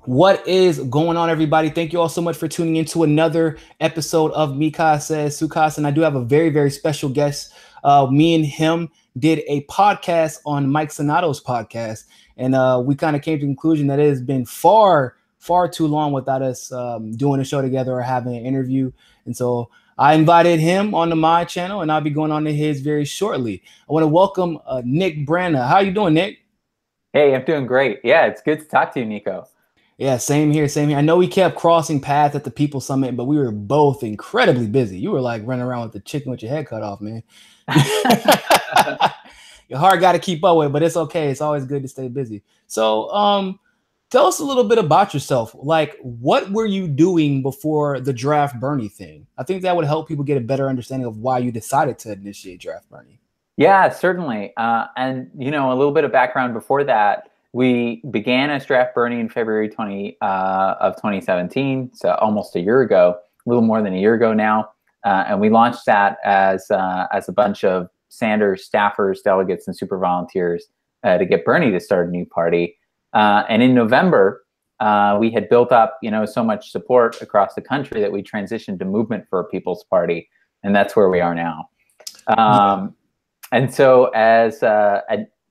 What is going on, everybody? Thank you all so much for tuning into another episode of Mika Says Sukas. And I do have a very, very special guest. Me and him did a podcast on Mike Sonato's podcast. And we kind of came to the conclusion that it has been far too long without us doing a show together or having an interview. And so I invited him onto my channel, and I'll be going on to his very shortly. I want to welcome Nick Brana. How you doing, Nick? Hey, I'm doing great. Yeah, it's good to talk to you, Niko. Yeah, same here, same here. I know we kept crossing paths at the People Summit, but we were both incredibly busy. You were like running around with the chicken with your head cut off, man. Your heart got to keep up with, but it's okay. It's always good to stay busy. So, tell us a little bit about yourself. Like, what were you doing before the Draft Bernie thing? I think that would help people get a better understanding of why you decided to initiate Draft Bernie. Yeah, certainly. And, a little bit of background before that. We began as Draft Bernie in February 2017, so almost a year ago, a little more than a year ago now. And we launched that as a bunch of Sanders staffers, delegates, and super volunteers to get Bernie to start a new party. And in November, we had built up, so much support across the country that we transitioned to Movement for a People's Party, and that's where we are now. And so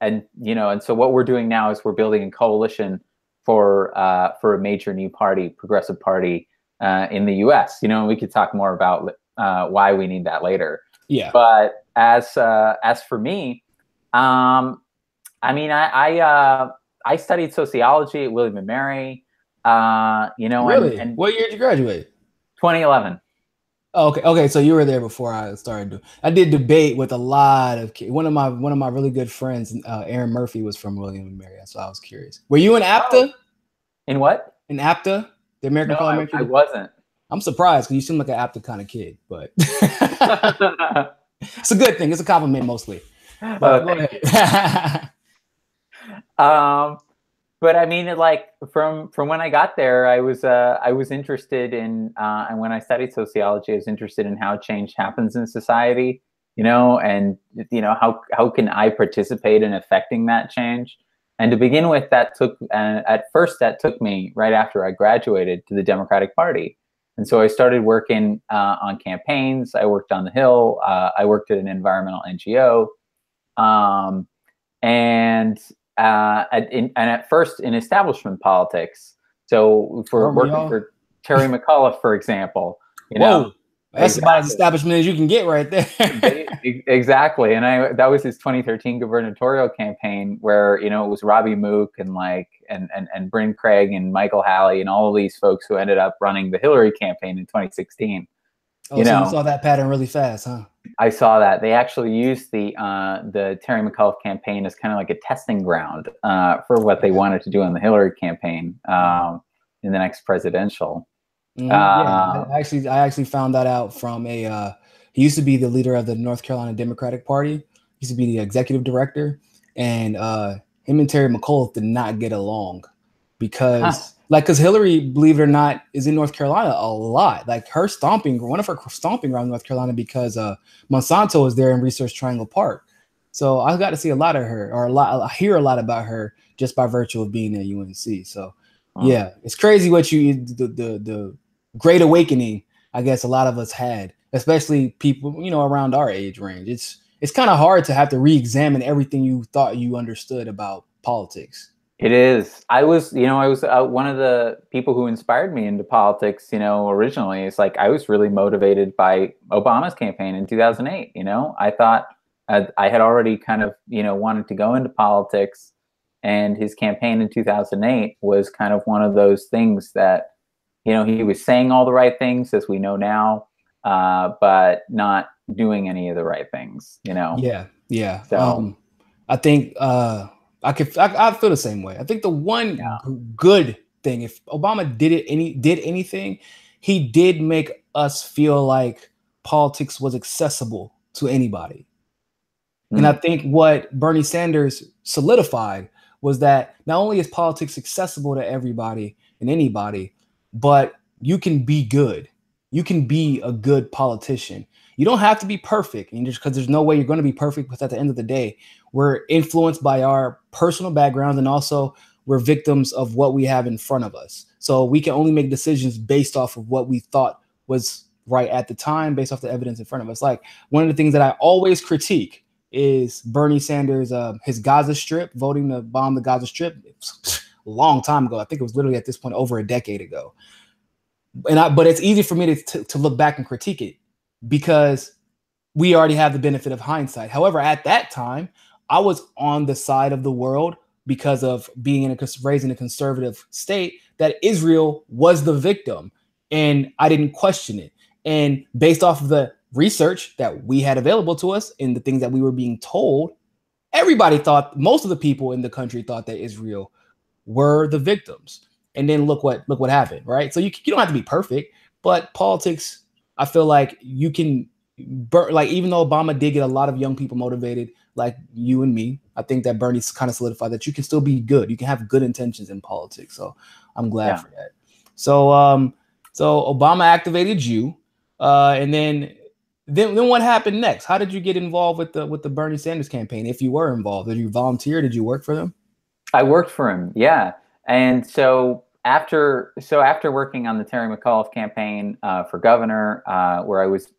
and so what we're doing now is we're building a coalition for a major new party, progressive party in the U.S. We could talk more about why we need that later. Yeah. But as for me, I studied sociology at William and Mary. Really? And what year did you graduate? 2011. Oh, okay. So you were there before I started. I did debate with a lot of kids. One of my really good friends, Aaron Murphy, was from William and Mary. So I was curious. Were you in APTA? In what? In APTA, the American Parliamentary. I wasn't. I'm surprised because you seem like an APTA kind of kid, but it's a good thing. It's a compliment mostly. But go ahead. But I mean, from when I got there, I was interested in, and when I studied sociology, I was interested in how change happens in society, and how can I participate in affecting that change. And to begin with, that took me right after I graduated to the Democratic Party, and so I started working on campaigns. I worked on the Hill. I worked at an environmental NGO, and at first in establishment politics. So for working for Terry McAuliffe, for example, Whoa, that's about as establishment as you can get right there. Exactly. And that was his 2013 gubernatorial campaign where, it was Robbie Mook and and Bryn Craig and Michael Halley and all of these folks who ended up running the Hillary campaign in 2016. So you saw that pattern really fast, huh? I saw that. They actually used the Terry McAuliffe campaign as kind of like a testing ground for what they wanted to do in the Hillary campaign in the next presidential. Yeah, I actually found that out from he used to be the leader of the North Carolina Democratic Party. He used to be the executive director, and him and Terry McAuliffe did not get along because Hillary, believe it or not, is in North Carolina a lot. Like one of her stomping grounds in North Carolina because Monsanto is there in Research Triangle Park. So I got to see a lot of her, I hear a lot about her just by virtue of being at UNC. So yeah, it's crazy what the Great Awakening, I guess a lot of us had, especially people, around our age range. It's kind of hard to have to re-examine everything you thought you understood about politics. It is. I was one of the people who inspired me into politics, originally. It's like I was really motivated by Obama's campaign in 2008. I thought I had already kind of, wanted to go into politics, and his campaign in 2008 was kind of one of those things that, he was saying all the right things, as we know now, but not doing any of the right things, Yeah. So I think I feel the same way. I think the one good thing, if Obama did anything, he did make us feel like politics was accessible to anybody. And I think what Bernie Sanders solidified was that not only is politics accessible to everybody and anybody, but you can be good. You can be a good politician. You don't have to be perfect, and just because there's no way you're going to be perfect, because at the end of the day, we're influenced by our personal backgrounds, and also we're victims of what we have in front of us. So we can only make decisions based off of what we thought was right at the time, based off the evidence in front of us. Like one of the things that I always critique is Bernie Sanders, his Gaza Strip, voting to bomb the Gaza Strip a long time ago. I think it was literally at this point over a decade ago. But it's easy for me to look back and critique it because we already have the benefit of hindsight. However, at that time, I was on the side of the world because of being raised in a conservative state that Israel was the victim, and I didn't question it. And based off of the research that we had available to us and the things that we were being told, everybody thought, most of the people in the country thought that Israel were the victims. And then look what happened, right? So you don't have to be perfect, but politics, I feel like you can like, even though Obama did get a lot of young people motivated, like you and me, I think that Bernie's kind of solidified that you can still be good. You can have good intentions in politics. So I'm glad for that. So so Obama activated you, and then what happened next? How did you get involved with the Bernie Sanders campaign? If you were involved, did you volunteer? Did you work for them? I worked for him, yeah. And so after working on the Terry McAuliffe campaign for governor, where I was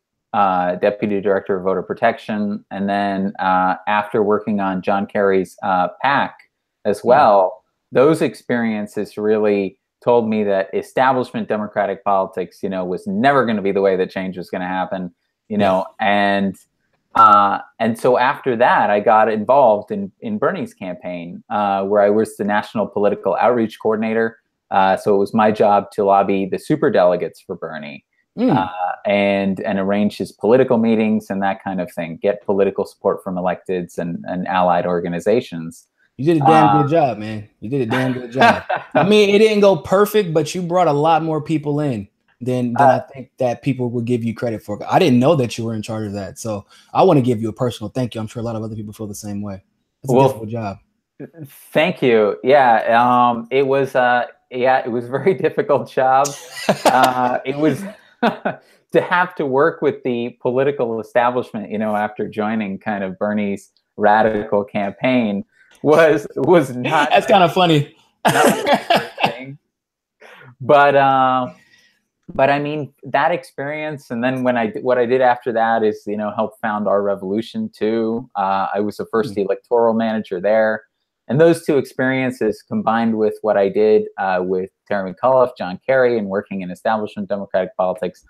deputy director of voter protection, and then after working on John Kerry's PAC as well, those experiences really told me that establishment Democratic politics, was never going to be the way that change was going to happen, and so after that, I got involved in Bernie's campaign, where I was the national political outreach coordinator. So it was my job to lobby the superdelegates for Bernie, and arrange his political meetings and that kind of thing, get political support from electeds and allied organizations. You did a damn good job, man. You did a damn good job. I mean, it didn't go perfect, but you brought a lot more people in than I think that people would give you credit for. I didn't know that you were in charge of that. So I want to give you a personal thank you. I'm sure a lot of other people feel the same way. It's a difficult job. Thank you. Yeah. It was a very difficult job. It was to have to work with the political establishment, after joining kind of Bernie's radical campaign was not. That's kind of funny. But I mean, that experience, and then what I did after that is, help found Our Revolution too. I was the first electoral manager there. And those two experiences combined with what I did with Terry McAuliffe, John Kerry, and working in establishment Democratic politics,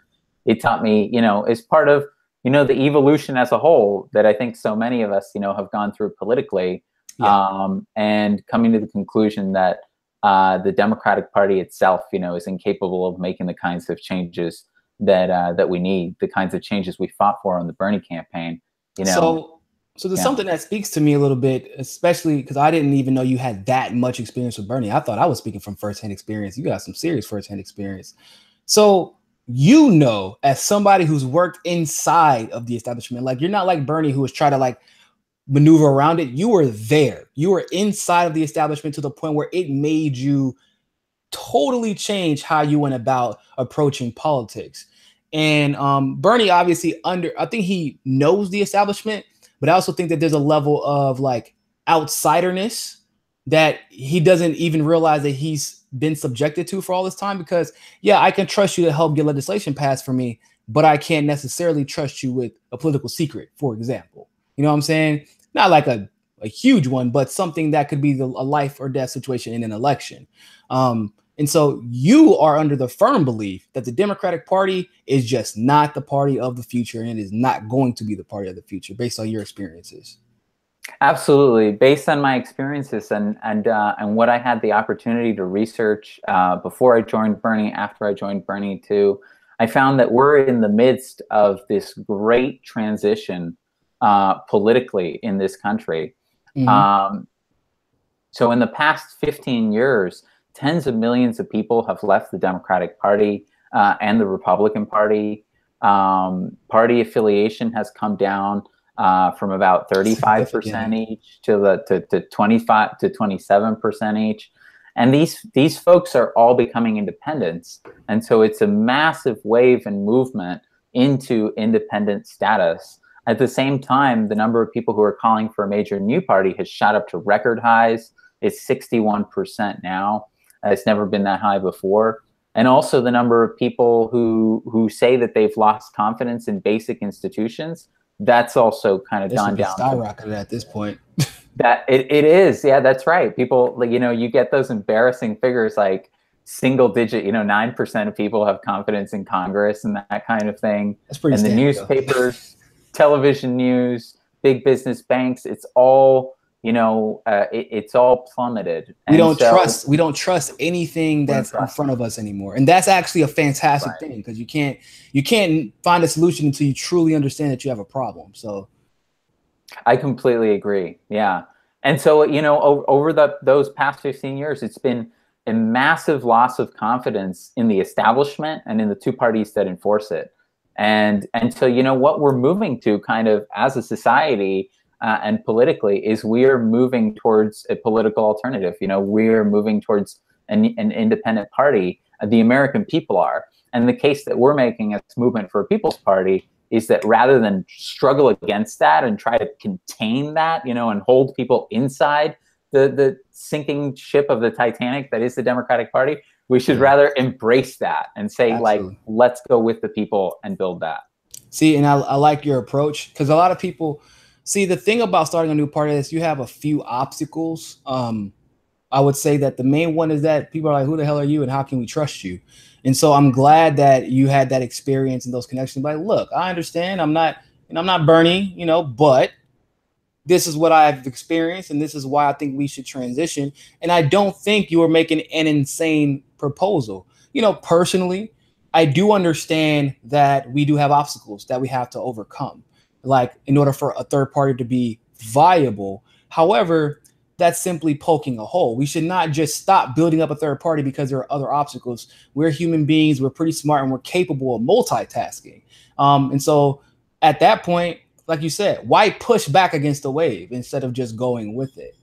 it taught me, as part of, the evolution as a whole that I think so many of us, have gone through politically, and coming to the conclusion that the Democratic Party itself, is incapable of making the kinds of changes that we need, the kinds of changes we fought for on the Bernie campaign. So there's something that speaks to me a little bit, especially because I didn't even know you had that much experience with Bernie. I thought I was speaking from firsthand experience. You got some serious firsthand experience. So as somebody who's worked inside of the establishment, like you're not like Bernie who was trying to like maneuver around it. You were there. You were inside of the establishment to the point where it made you totally change how you went about approaching politics. And Bernie obviously I think he knows the establishment, but I also think that there's a level of like outsiderness that he doesn't even realize that he's been subjected to for all this time. Because I can trust you to help get legislation passed for me, but I can't necessarily trust you with a political secret, for example. You know what I'm saying? Not like a huge one, but something that could be a life or death situation in an election. And so you are under the firm belief that the Democratic Party is just not the party of the future, and it is not going to be the party of the future based on your experiences. Absolutely. Based on my experiences and what I had the opportunity to research before I joined Bernie, after I joined Bernie too, I found that we're in the midst of this great transition politically in this country. So in the past 15 years, tens of millions of people have left the Democratic Party and the Republican Party. Party affiliation has come down from about 35% each to 25 to 27% each. And these folks are all becoming independents. And so it's a massive wave and movement into independent status. At the same time, the number of people who are calling for a major new party has shot up to record highs. It's 61% now. It's never been that high before. And also the number of people who say that they've lost confidence in basic institutions, that's also kind of gone down. Skyrocketed at this point. That it is. Yeah, that's right. People, like, you get those embarrassing figures like single digit, 9% of people have confidence in Congress and that kind of thing. That's pretty and the standard, newspapers, television news, big business banks, it's all, it's all plummeted. We don't trust anything that's in front of us anymore. And that's actually a fantastic thing, because you can't find a solution until you truly understand that you have a problem. So I completely agree. Yeah. And so, over those past 15 years, it's been a massive loss of confidence in the establishment and in the two parties that enforce it. And so, what we're moving to kind of as a society and politically is we're moving towards a political alternative. We're moving towards an independent party. The American people are. And the case that we're making as Movement for a People's Party is that rather than struggle against that and try to contain that, and hold people inside the sinking ship of the Titanic that is the Democratic Party, we should rather embrace that and say, let's go with the people and build that. See, and I like your approach, because a lot of people see the thing about starting a new party is you have a few obstacles. I would say that the main one is that people are like, who the hell are you and how can we trust you? And so I'm glad that you had that experience and those connections. Like, look, I understand I'm not Bernie, but this is what I've experienced, and this is why I think we should transition. And I don't think you are making an insane proposal. Personally, I do understand that we do have obstacles that we have to overcome, like in order for a third party to be viable. However, that's simply poking a hole. We should not just stop building up a third party because there are other obstacles. We're human beings. We're pretty smart, and we're capable of multitasking. And so at that point, like you said, why push back against the wave instead of just going with it?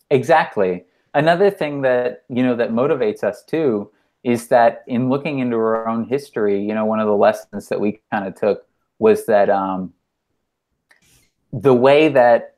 Exactly. Another thing that, that motivates us too, is that in looking into our own history, one of the lessons that we kind of took was that the way that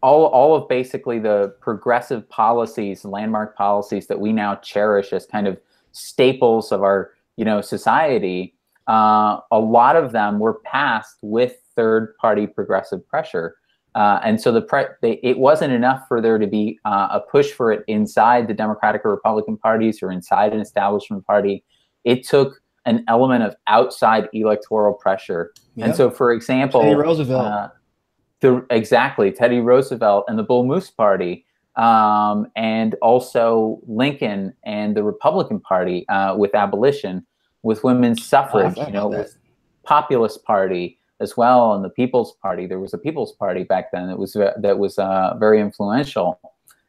all of basically the progressive policies, landmark policies that we now cherish as kind of staples of our, society, a lot of them were passed with third-party progressive pressure. And so it wasn't enough for there to be a push for it inside the Democratic or Republican parties or inside an establishment party. It took an element of outside electoral pressure. Yep. And so, for example, Teddy Roosevelt. Teddy Roosevelt and the Bull Moose Party, and also Lincoln and the Republican Party with abolition, with women's suffrage, with Populist Party as well, and the People's Party. There was a People's Party back then that was very influential.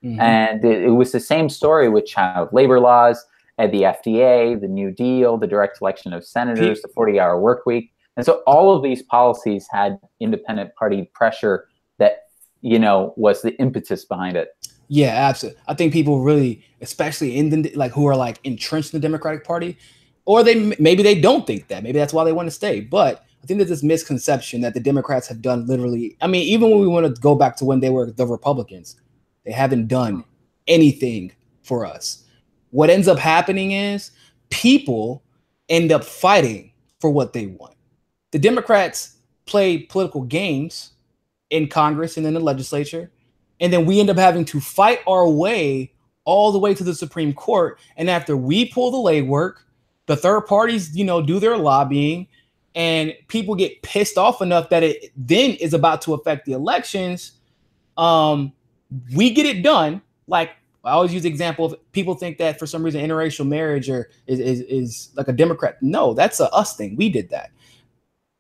Mm-hmm. And it was the same story with child labor laws, and the FDA, the New Deal, the direct election of senators, the 40-hour work week. And so all of these policies had independent party pressure that, was the impetus behind it. Yeah, absolutely. I think people really, especially who are like entrenched in the Democratic Party, or maybe they don't think that. Maybe that's why they want to stay. But I think there's this misconception that the Democrats have done literally. I mean, even when we want to go back to when they were the Republicans, they haven't done anything for us. What ends up happening is people end up fighting for what they want. The Democrats play political games in Congress and in the legislature, and then we end up having to fight our way all the way to the Supreme Court. And after we pull the legwork, the third parties, do their lobbying, and people get pissed off enough that it then is about to affect the elections. We get it done. Like, I always use the example of people think that for some reason interracial marriage is like a Democrat. No, that's a us thing. We did that.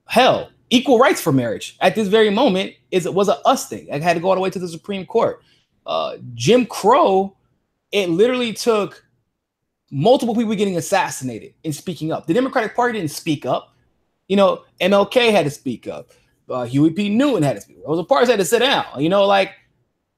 Hell, equal rights for marriage at this very moment was a us thing. I had to go all the way to the Supreme Court. Jim Crow, it literally took multiple people getting assassinated and speaking up. The Democratic Party didn't speak up. MLK had to speak up. Huey P. Newton had to speak up. Rosa Parks had to sit down.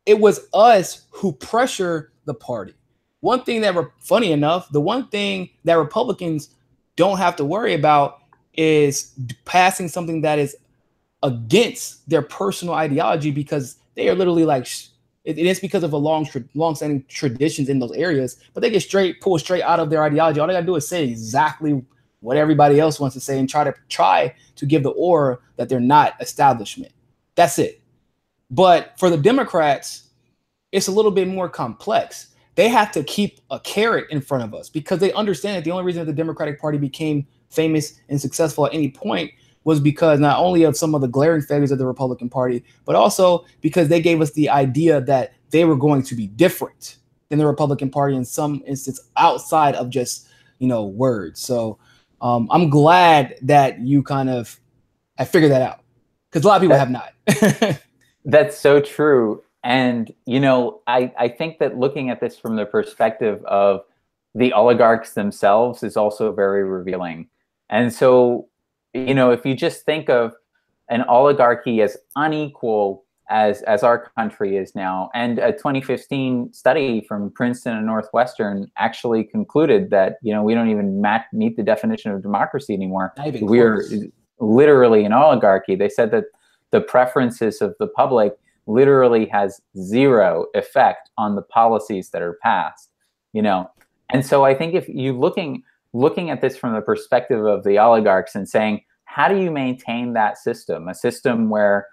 It was us who pressured the party. One thing funny enough, the one thing that Republicans don't have to worry about is passing something that is against their personal ideology, because they are literally like It's because of a long-standing traditions in those areas, but they get pulled straight out of their ideology. All they gotta do is say exactly what everybody else wants to say and try to give the aura that they're not establishment. That's it. But for the Democrats, it's a little bit more complex. They have to keep a carrot in front of us because they understand that the only reason that the Democratic Party became famous and successful at any point was because not only of some of the glaring failures of the Republican Party, but also because they gave us the idea that they were going to be different than the Republican Party in some instance outside of just, words. So I'm glad that you kind of have figured that out because a lot of people have not. That's so true. And, I think that looking at this from the perspective of the oligarchs themselves is also very revealing. And so, if you just think of an oligarchy as unequal as our country is now, and a 2015 study from Princeton and Northwestern actually concluded that, we don't even meet the definition of democracy anymore. We're literally an oligarchy. They said that the preferences of the public literally has zero effect on the policies that are passed, And so I think if you looking at this from the perspective of the oligarchs and saying, how do you maintain that system? A system where,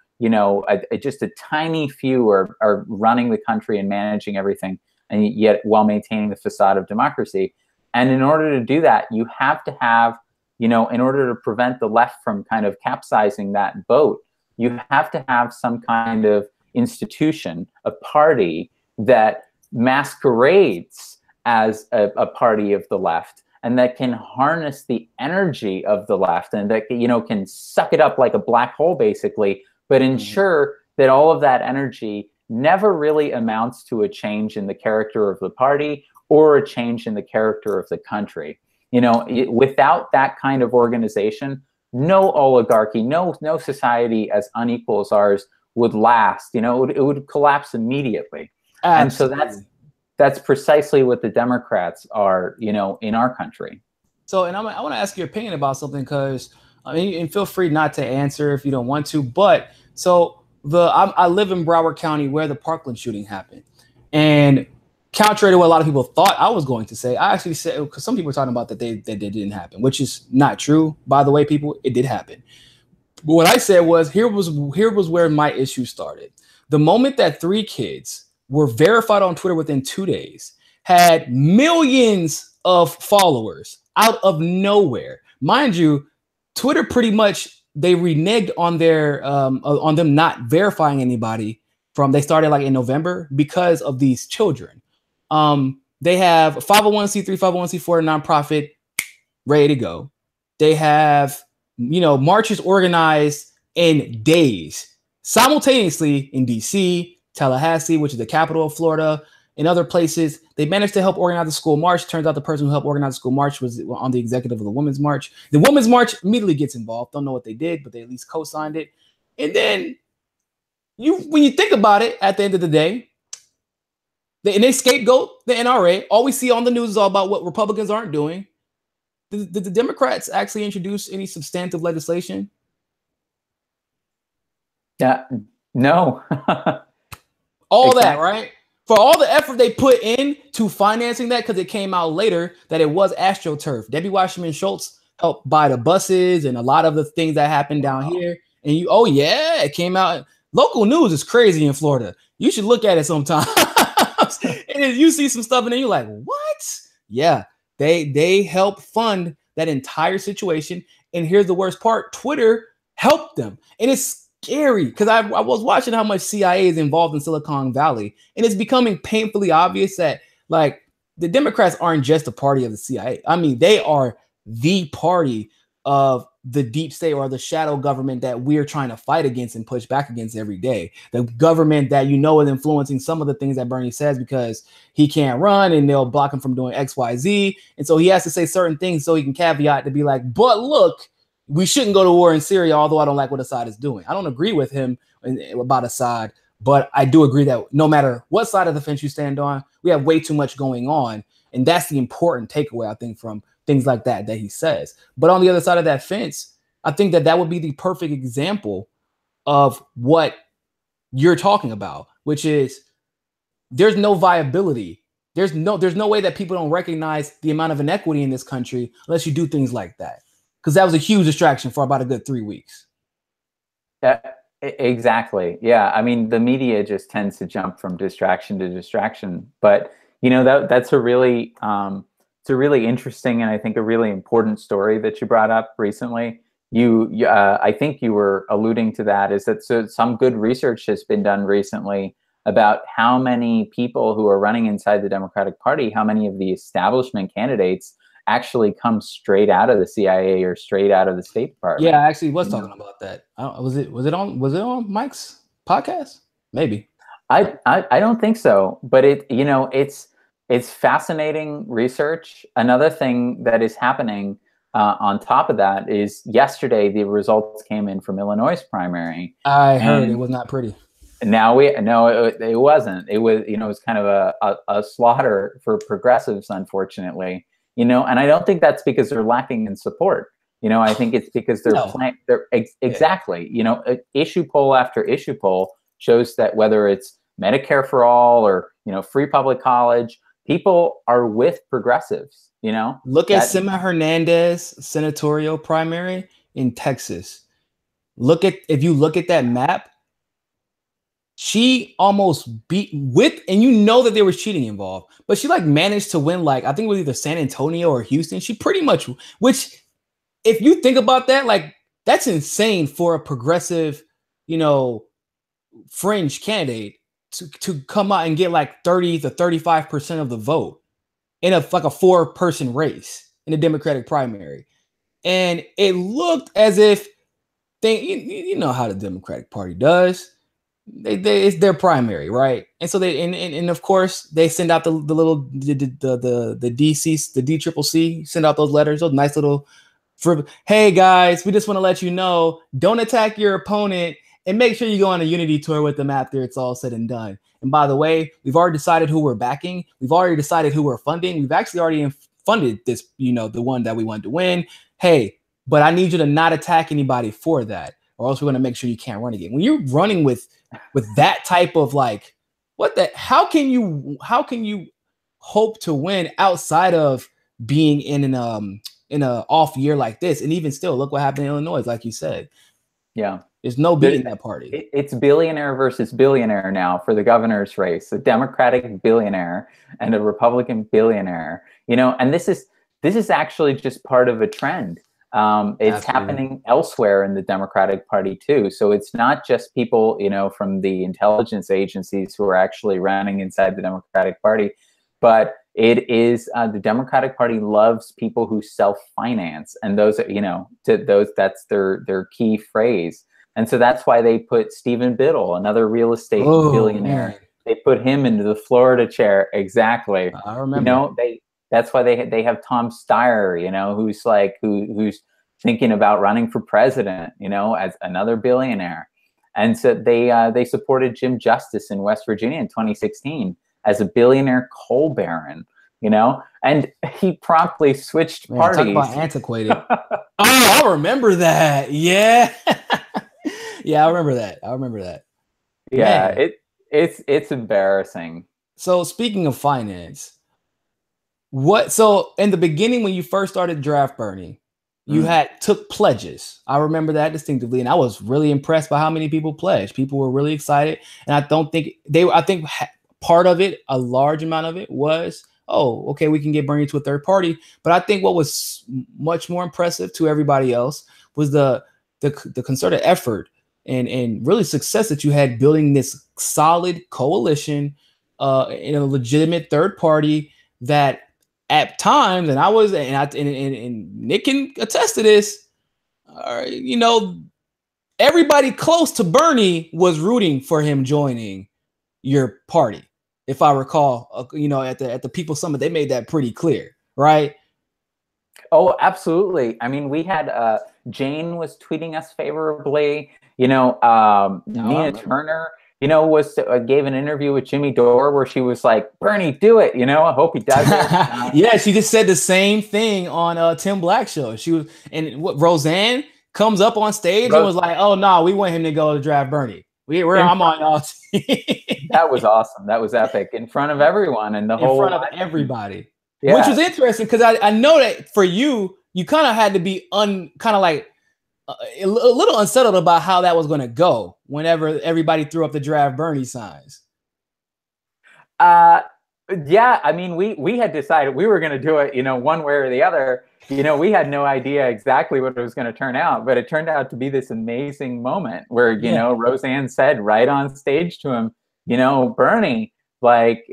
just a tiny few are running the country and managing everything, and yet while maintaining the facade of democracy. And in order to do that, you have to have, in order to prevent the left from kind of capsizing that boat, you have to have some kind of institution, a party that masquerades as a party of the left, and that can harness the energy of the left, and that can suck it up like a black hole basically, but ensure that all of that energy never really amounts to a change in the character of the party or a change in the character of the country. Without that kind of organization, no oligarchy, no society as unequal as ours would last. It would collapse immediately. Absolutely. And so that's precisely what the Democrats are, in our country. So, and I want to ask your opinion about something, because and feel free not to answer if you don't want to. But so I live in Broward County, where the Parkland shooting happened, and contrary to what a lot of people thought I was going to say, I actually said, because some people were talking about that they didn't happen, which is not true. By the way, people, it did happen. But what I said was, here was where my issue started. The moment that 3 kids were verified on Twitter within 2 days, had millions of followers out of nowhere. Mind you, Twitter pretty much, they reneged on their on them not verifying anybody they started like in November because of these children. They have 501c3, 501c4 nonprofit ready to go. They have, marches organized in days, simultaneously in DC, Tallahassee, which is the capital of Florida, and other places. They managed to help organize the school march. Turns out the person who helped organize the school march was on the executive of the Women's March. The Women's March immediately gets involved. Don't know what they did, but they at least co-signed it. And then when you think about it, at the end of the day, they scapegoat the NRA. All we see on the news is all about what Republicans aren't doing. Did the Democrats actually introduce any substantive legislation? Yeah, no. All exactly. That, right? For all the effort they put into financing that, because it came out later that it was AstroTurf. Debbie Wasserman Schultz helped buy the buses and a lot of the things that happened down here. And it came out. Local news is crazy in Florida. You should look at it sometime. And then you see some stuff and then you're like, what? Yeah, they helped fund that entire situation. And here's the worst part. Twitter helped them. And it's scary because I was watching how much CIA is involved in Silicon Valley. And it's becoming painfully obvious that, like, the Democrats aren't just a party of the CIA. I mean, they are the party of the deep state, or the shadow government that we're trying to fight against and push back against every day. The government that is influencing some of the things that Bernie says because he can't run and they'll block him from doing X, Y, Z. And so he has to say certain things so he can caveat to be like, but look, we shouldn't go to war in Syria, although I don't like what Assad is doing. I don't agree with him about Assad, but I do agree that no matter what side of the fence you stand on, we have way too much going on. And that's the important takeaway, I think, from things like that he says. But on the other side of that fence, I think that would be the perfect example of what you're talking about, which is there's no viability. There's no way that people don't recognize the amount of inequity in this country unless you do things like that. Because that was a huge distraction for about a good 3 weeks. Exactly. Yeah. I mean, the media just tends to jump from distraction to distraction. But you know, that's a really it's a really interesting and I think a really important story that you brought up recently. I think you were alluding to that, is that so some good research has been done recently about how many people who are running inside the Democratic Party, how many of the establishment candidates actually come straight out of the CIA or straight out of the State Department. Yeah, I actually was talking about that. Was it on Mike's podcast? Maybe. I don't think so, but it's fascinating research. Another thing that is happening on top of that is yesterday the results came in from Illinois' primary. I heard it was not pretty. Now it wasn't. It was it was kind of a slaughter for progressives, unfortunately. And I don't think that's because they're lacking in support. I think it's because they're exactly. Issue poll after issue poll shows that whether it's Medicare for all or free public college, people are with progressives. Look at Sima Hernandez senatorial primary in Texas. If you look at that map, she almost beat and that there was cheating involved, but she managed to win I think it was either San Antonio or Houston. She pretty much, which if you think about that, that's insane for a progressive, fringe candidate to come out and get 30 to 35% of the vote in a 4-person race in a Democratic primary. And it looked as if you know how the Democratic Party does. It's their primary, right? And so and of course they send out the DCCC send out those letters, those nice little hey guys, we just want to let you know, don't attack your opponent and make sure you go on a unity tour with them after it's all said and done. And by the way, we've already decided who we're backing. We've already decided who we're funding. We've actually already funded this, the one that we want to win. Hey, but I need you to not attack anybody for that, or else we're going to make sure you can't run again. When you're running with that type of how can you hope to win outside of being in an off year like this? And even still, look what happened in Illinois, like you said. Yeah. There's no beating that party. It's billionaire versus billionaire now for the governor's race, a Democratic billionaire and a Republican billionaire, and this is actually just part of a trend. It's happening elsewhere in the Democratic Party too. So it's not just people, from the intelligence agencies who are actually running inside the Democratic Party, but it is the Democratic Party loves people who self-finance, and those, that's their key phrase. And so that's why they put Stephen Biddle, another real estate billionaire. Man. They put him into the Florida chair. Exactly. I remember. That's why they have Tom Steyer, who's thinking about running for president, as another billionaire. And so they supported Jim Justice in West Virginia in 2016 as a billionaire coal baron, and he promptly switched parties. Talk about antiquated. I remember that. Yeah. Yeah, I remember that. Yeah, man. It's embarrassing. So speaking of finance, so in the beginning when you first started Draft Bernie, you took pledges. I remember that distinctively, and I was really impressed by how many people pledged. People were really excited, and I think part of it, a large amount of it, was, oh, okay, we can get Bernie to a third party. But I think what was much more impressive to everybody else was the concerted effort and really success that you had building this solid coalition in a legitimate third party that at times, and Nick can attest to this, everybody close to Bernie was rooting for him joining your party. If I recall, at the People's Summit, they made that pretty clear, right? Oh, absolutely. I mean, we had Jane was tweeting us favorably. Nina Turner, gave an interview with Jimmy Dore where she was like, Bernie, do it. I hope he does it. Yeah, she just said the same thing on Tim Black show. She was, and Roseanne comes up on stage and was like, oh, no, we want him to go to Draft Bernie. I'm on y'all team. That was awesome. That was epic in front of everyone and the whole. In front of everybody, yeah. Which was interesting because I know that for you kind of had to be kind of like a little unsettled about how that was going to go whenever everybody threw up the draft Bernie signs. Yeah, I mean, we had decided we were going to do it, one way or the other. We had no idea exactly what it was going to turn out, but it turned out to be this amazing moment where, Roseanne said right on stage to him, Bernie, like,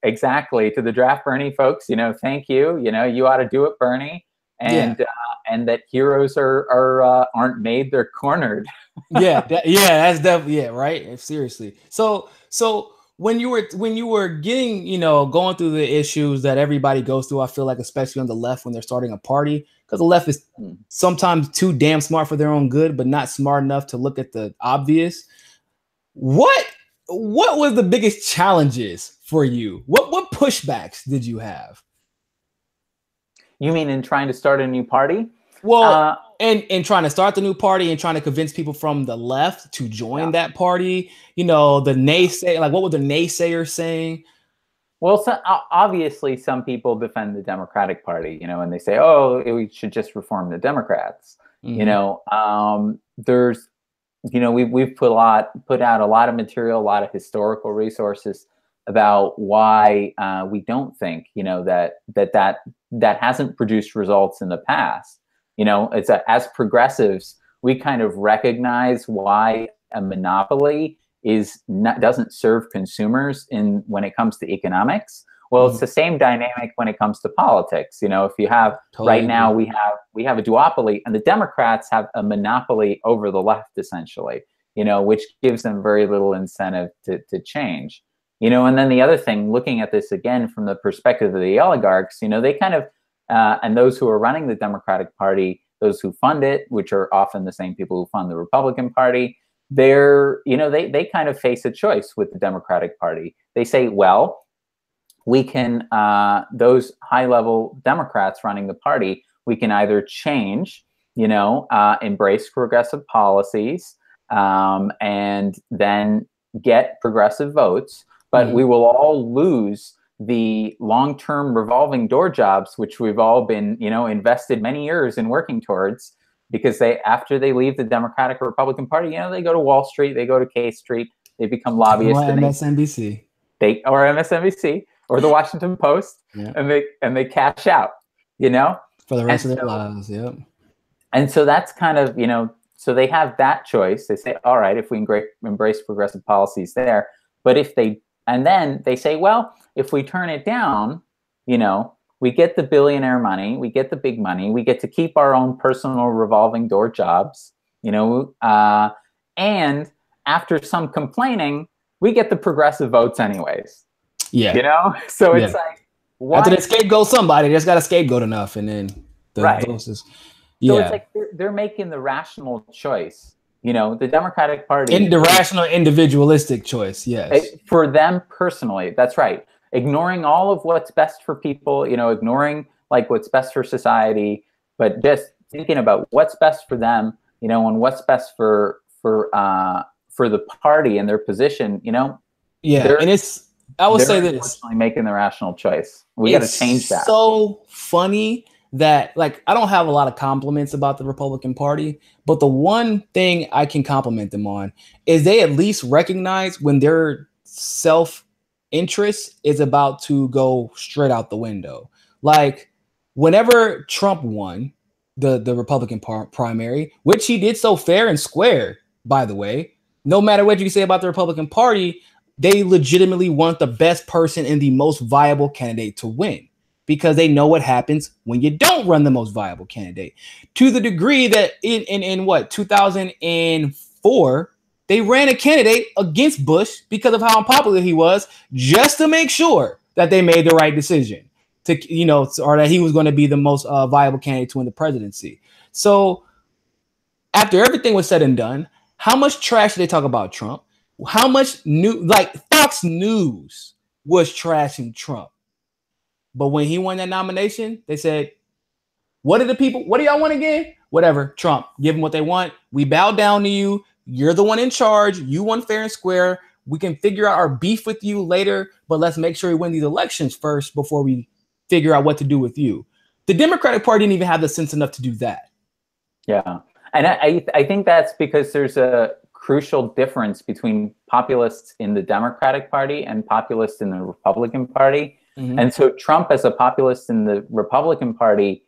exactly, to the draft Bernie folks, thank you, you ought to do it, Bernie. And and that heroes aren't made, they're cornered. That's definitely right. Seriously. So when you were getting, going through the issues that everybody goes through, I feel like, especially on the left when they're starting a party, because the left is sometimes too damn smart for their own good, but not smart enough to look at the obvious. What was the biggest challenges for you? What pushbacks did you have? You mean in trying to start a new party? Well, and trying to start the new party and trying to convince people from the left to join that party, the naysay, like what were the naysayers saying? Well, obviously some people defend the Democratic Party, and they say, oh, we should just reform the Democrats. Mm-hmm. There's, we've put out a lot of material, a lot of historical resources about why we don't think, that hasn't produced results in the past. It's as progressives, we kind of recognize why a monopoly doesn't serve consumers when it comes to economics. Well, it's the same dynamic when it comes to politics. If you have right now, we have a duopoly, and the Democrats have a monopoly over the left, essentially. Which gives them very little incentive to change. And then the other thing, looking at this again from the perspective of the oligarchs, they kind of and those who are running the Democratic Party, those who fund it, which are often the same people who fund the Republican Party, they kind of face a choice with the Democratic Party. They say, well, we can, those high-level Democrats running the party, we can either change, embrace progressive policies, and then get progressive votes, but we will all lose the long-term revolving door jobs, which we've all been, invested many years in working towards, because after they leave the Democratic or Republican Party, they go to Wall Street, they go to K Street, they become lobbyists. Or MSNBC. Or MSNBC or the Washington Post, and they cash out, for the rest of their lives. Yep. And so that's kind of, so they have that choice. They say, all right, if we embrace progressive policies there, but and then they say, well, if we turn it down, we get the billionaire money, we get the big money, we get to keep our own personal revolving door jobs, and after some complaining, we get the progressive votes anyways. Yeah. So it's like, why? After they scapegoat somebody, they just got to scapegoat enough, and then the votes is, So it's like they're making the rational choice. The Democratic Party. The rational, individualistic choice, yes. For them personally, that's right. Ignoring all of what's best for people, ignoring like what's best for society, but just thinking about what's best for them, and what's best for the party and their position, Yeah, and I will say this. Making the rational choice. We got to change that. So funny that, like, I don't have a lot of compliments about the Republican Party, but the one thing I can compliment them on is they at least recognize when their self-interest is about to go straight out the window. Like, whenever Trump won the Republican primary, which he did so fair and square, by the way, no matter what you can say about the Republican Party, they legitimately want the best person and the most viable candidate to win, because they know what happens when you don't run the most viable candidate. To the degree that in 2004, they ran a candidate against Bush because of how unpopular he was, just to make sure that they made the right decision or that he was going to be the most viable candidate to win the presidency. So after everything was said and done, how much trash did they talk about Trump? How much Fox News was trashing Trump? But when he won that nomination, they said, what do y'all want again? Whatever, Trump, give them what they want. We bow down to you. you're the one in charge. You won fair and square. We can figure out our beef with you later, but let's make sure we win these elections first before we figure out what to do with you. The Democratic Party didn't even have the sense enough to do that. Yeah. And I think that's because there's a crucial difference between populists in the Democratic Party and populists in the Republican Party. Mm-hmm. And so Trump, as a populist in the Republican Party,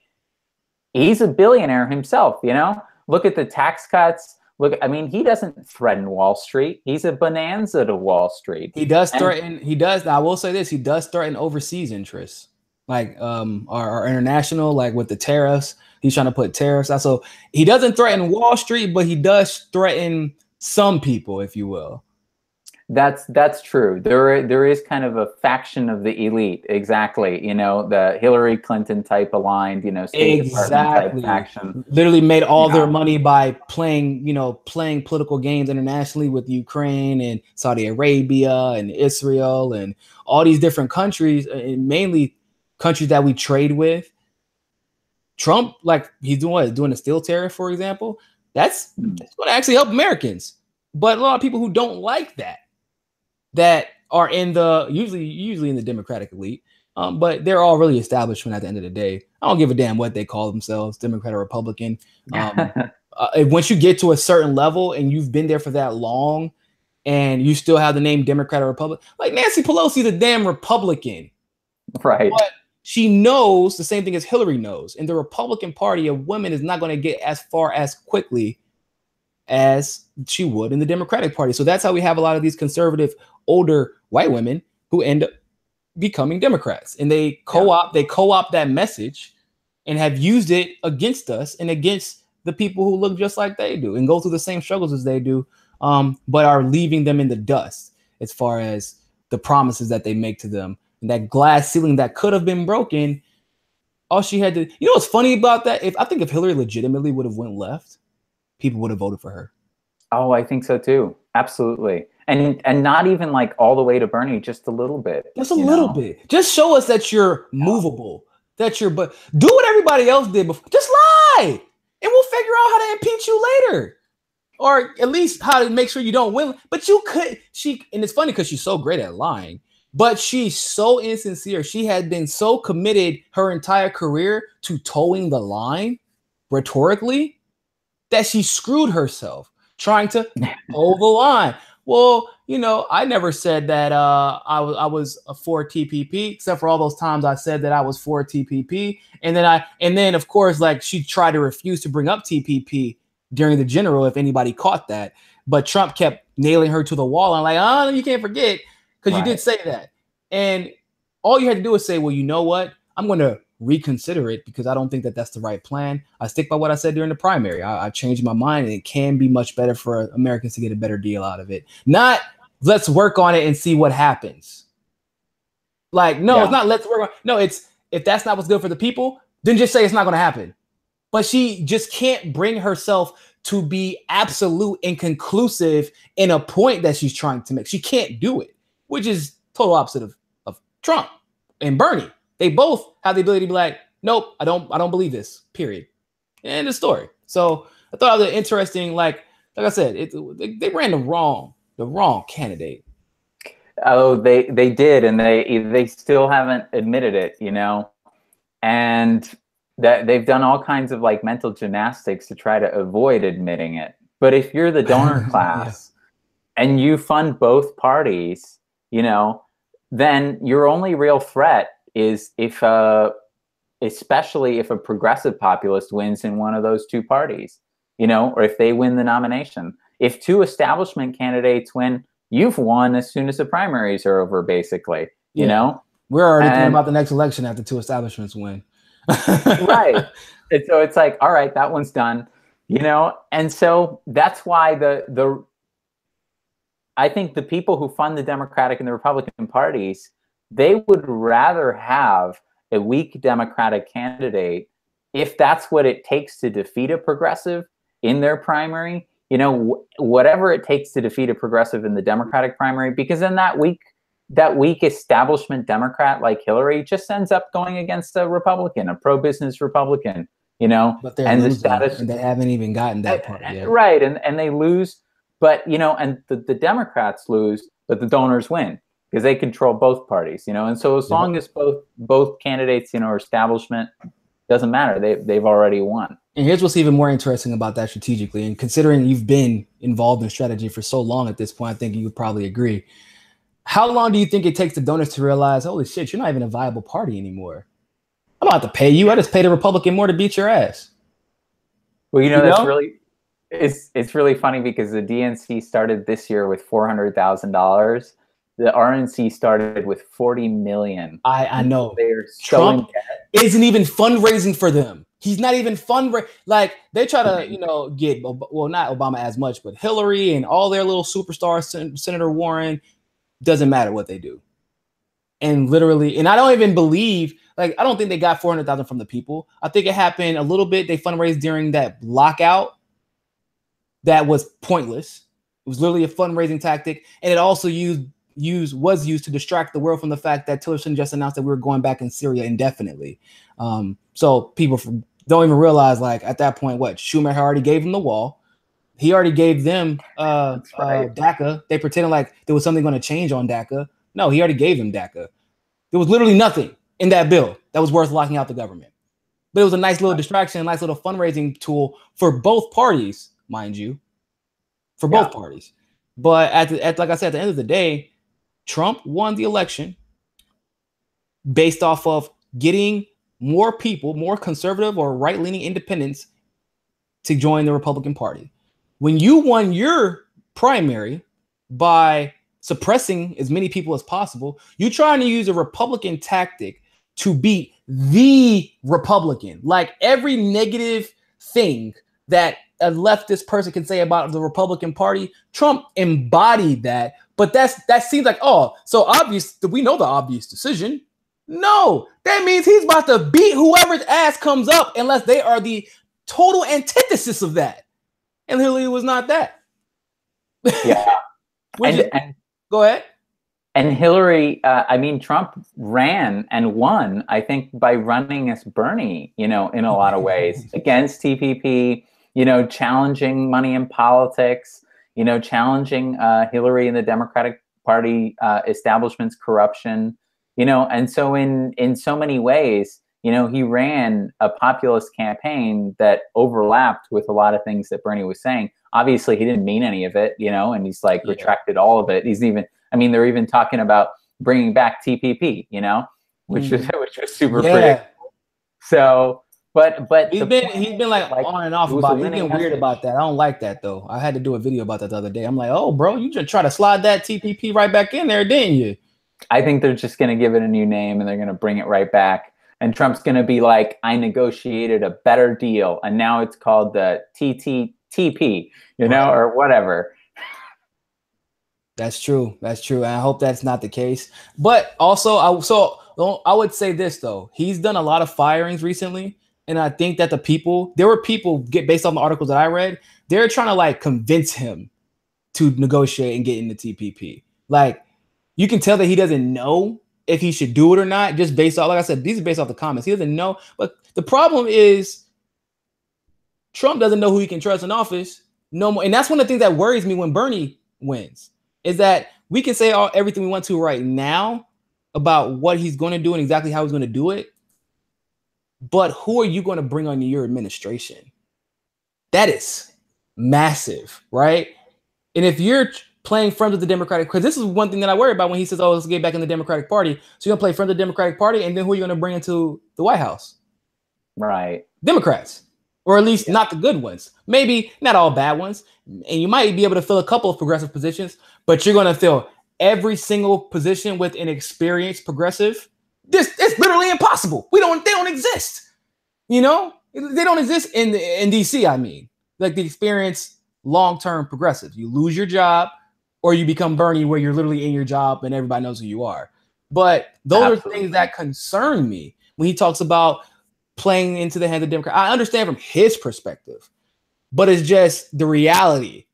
he's a billionaire himself, you know? Look at the tax cuts. Look, I mean, he doesn't threaten Wall Street. He's a bonanza to Wall Street. He does threaten, I will say this, he does threaten overseas interests. Like our international, like with the tariffs, he's trying to put tariffs out. So he doesn't threaten Wall Street, but he does threaten some people, if you will. That's true. There is kind of a faction of the elite, exactly. You know, the Hillary Clinton type aligned, you know, State Department type faction. Literally made all their money by playing political games internationally with Ukraine and Saudi Arabia and Israel and all these different countries, and mainly countries that we trade with. Trump, like he's doing what? Doing a steel tariff, for example. That's going to actually help Americans. But a lot of people who don't like that are in the usually in the Democratic elite, but they're all really establishment at the end of the day. I don't give a damn what they call themselves, Democrat or Republican. Once you get to a certain level and you've been there for that long, and you still have the name Democrat or Republican, like Nancy Pelosi's a damn Republican, right? But she knows the same thing as Hillary knows. In the Republican Party, a woman is not going to get as far as quickly as she would in the Democratic Party. So that's how we have a lot of these conservative, older white women who end up becoming Democrats. And they co-opt that message and have used it against us and against the people who look just like they do and go through the same struggles as they do, but are leaving them in the dust as far as the promises that they make to them. And that glass ceiling that could have been broken, all she had to, you know what's funny about that? I think if Hillary legitimately would have went left, people would have voted for her. Oh, I think so too. Absolutely. And not even like all the way to Bernie, just a little bit. Just a little bit. Just show us that you're movable, but do what everybody else did before. Just lie, and we'll figure out how to impeach you later. Or at least how to make sure you don't win. But you could, and it's funny because she's so great at lying. But she's so insincere. She had been so committed her entire career to towing the line rhetorically that she screwed herself trying to tow the line. Well, you know, I never said that I was for TPP, except for all those times I said that I was for TPP. And then of course, like she tried to refuse to bring up TPP during the general, if anybody caught that. But Trump kept nailing her to the wall. I'm like, oh, you can't forget. Because you did say that. And all you had to do is say, well, you know what? I'm going to reconsider it because I don't think that that's the right plan. I stick by what I said during the primary. I changed my mind, and it can be much better for Americans to get a better deal out of it. Not let's work on it and see what happens. Like, no, It's not let's work on it. No, it's if that's not what's good for the people, then just say it's not going to happen. But she just can't bring herself to be absolute and conclusive in a point that she's trying to make. She can't do it. Which is total opposite of Trump and Bernie. They both have the ability to be like, nope, I don't believe this, period. End of story. So I thought it was interesting, like I said, they ran the wrong candidate. Oh, they did, and they still haven't admitted it, you know, and that they've done all kinds of like mental gymnastics to try to avoid admitting it. But if you're the donor class and you fund both parties, you know, then your only real threat is especially if a progressive populist wins in one of those two parties, you know, or if they win the nomination. If two establishment candidates win, you've won as soon as the primaries are over, basically, you know? We're already thinking about the next election after two establishments win. Right. And so it's like, all right, that one's done, you know? And so that's why I think the people who fund the Democratic and the Republican parties, they would rather have a weak Democratic candidate if that's what it takes to defeat a progressive in their primary, you know, whatever it takes to defeat a progressive in the Democratic primary, because then that weak establishment Democrat like Hillary just ends up going against a Republican, a pro-business Republican, you know, but they're losing, and they haven't even gotten that part yet. Right. And they lose but and the Democrats lose, but the donors win because they control both parties, and so as long as both candidates, are establishment, doesn't matter. They've already won. And here's what's even more interesting about that strategically, and considering you've been involved in strategy for so long at this point, I think you would probably agree. How long do you think it takes the donors to realize, holy shit, you're not even a viable party anymore? I don't have to pay you. I just pay the Republican more to beat your ass. Well, that's really, it's really funny because the DNC started this year with $400,000. The RNC started with 40 million. I know. They're Trump isn't even fundraising for them. He's not even fundraising. Like, they try to, get, well, not Obama as much, but Hillary and all their little superstars, Senator Warren. Doesn't matter what they do. And literally, and I don't even believe, I don't think they got 400,000 from the people. I think it happened a little bit. They fundraised during that lockout. That was pointless. It was literally a fundraising tactic. And it also was used to distract the world from the fact that Tillerson just announced that we were going back in Syria indefinitely. So people don't even realize, at that point, Schumer already gave them the wall. He already gave them DACA. They pretended like there was something going to change on DACA. No, he already gave them DACA. There was literally nothing in that bill that was worth locking out the government. But it was a nice little distraction, a nice little fundraising tool for both parties, mind you. For both parties. But like I said, at the end of the day, Trump won the election based off of getting more people, more conservative or right-leaning independents to join the Republican Party. When you won your primary by suppressing as many people as possible, you're trying to use a Republican tactic to beat the Republican. Like, every negative thing that a leftist person can say about the Republican Party, Trump embodied that. But that seems like, so obvious that we know the obvious decision. No, that means he's about to beat whoever's ass comes up unless they are the total antithesis of that. And Hillary was not that. Yeah. and go ahead. And Hillary, Trump ran and won, I think, by running as Bernie, in a lot of ways, against TPP, challenging money in politics, challenging Hillary and the Democratic Party establishment's corruption, and so in so many ways, he ran a populist campaign that overlapped with a lot of things that Bernie was saying. Obviously, he didn't mean any of it, and he's retracted all of it. He's even, they're even talking about bringing back TPP, which was super predictable. So, but he's been like on and off about it. He's been weird about that. I don't like that though. I had to do a video about that the other day. I'm like, oh, bro, you just try to slide that TPP right back in there, didn't you? I think they're just going to give it a new name and they're going to bring it right back. And Trump's going to be like, I negotiated a better deal. And now it's called the TTTP, or whatever. That's true. That's true. And I hope that's not the case. But also, I would say this, though. He's done a lot of firings recently. And I think that there were people, based on the articles that I read, they're trying to convince him to negotiate and get into TPP. You can tell that he doesn't know if he should do it or not, just based off, like I said, these are based off the comments. He doesn't know. But the problem is Trump doesn't know who he can trust in office no more. And that's one of the things that worries me when Bernie wins, is that we can say everything we want to right now about what he's going to do and exactly how he's going to do it. But who are you going to bring on your administration? That is massive, right? And if you're playing friends with the Democratic, because this is one thing that I worry about when he says, let's get back in the Democratic Party. So you're going to play friends with the Democratic Party, and then who are you going to bring into the White House? Right. Democrats, or at least not the good ones. Maybe not all bad ones. And you might be able to fill a couple of progressive positions, but you're going to fill every single position with an experienced progressive. It's literally impossible. They don't exist. They don't exist in DC. Like the experienced long-term progressives. You lose your job, or you become Bernie, where you're literally in your job and everybody knows who you are. But those are things that concern me when he talks about playing into the hands of Democrats. I understand from his perspective, but it's just the reality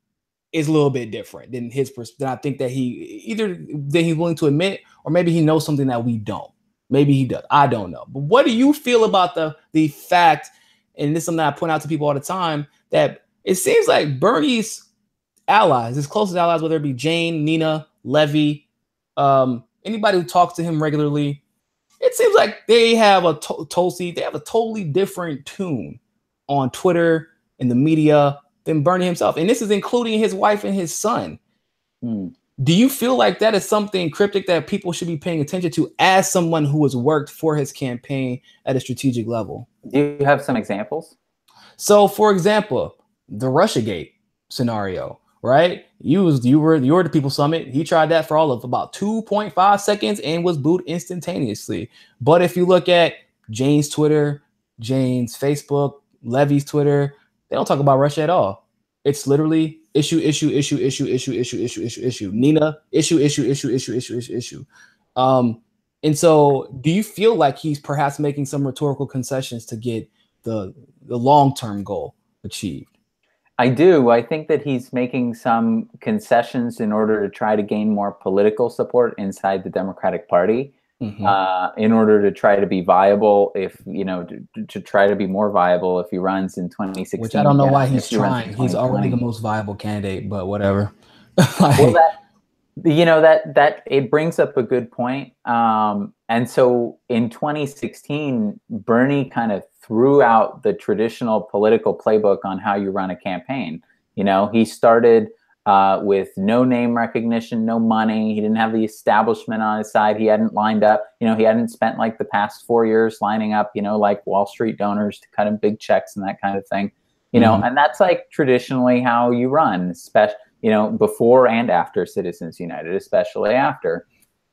is a little bit different than his perspective. I think that he's willing to admit, or maybe he knows something that we don't. Maybe he does. I don't know. But what do you feel about the fact, and this is something I point out to people all the time, that it seems like Bernie's allies, his closest allies, whether it be Jane, Nina, Levy, anybody who talks to him regularly, it seems like they have a totally different tune on Twitter and the media than Bernie himself. And this is including his wife and his son. Do you feel like that is something cryptic that people should be paying attention to as someone who has worked for his campaign at a strategic level? Do you have some examples? So, for example, the Russiagate scenario, right? You were the People Summit. He tried that for all of about 2.5 seconds and was booed instantaneously. But if you look at Jane's Twitter, Jane's Facebook, Levy's Twitter, they don't talk about Russia at all. It's literally issue. Nina, issue. And so do you feel like he's perhaps making some rhetorical concessions to get the long-term goal achieved? I do. I think that he's making some concessions in order to try to gain more political support inside the Democratic Party. In order to try to be viable, if to try to be more viable if he runs in 2016. Which I don't know why he's trying. He's already the most viable candidate, but whatever. Well, that it brings up a good point. And so in 2016, Bernie kind of threw out the traditional political playbook on how you run a campaign. He started with no name recognition, no money. He didn't have the establishment on his side. He hadn't lined up, he hadn't spent like the past 4 years lining up, like Wall Street donors to cut him big checks and that kind of thing, and that's like traditionally how you run, especially, before and after Citizens United, especially after.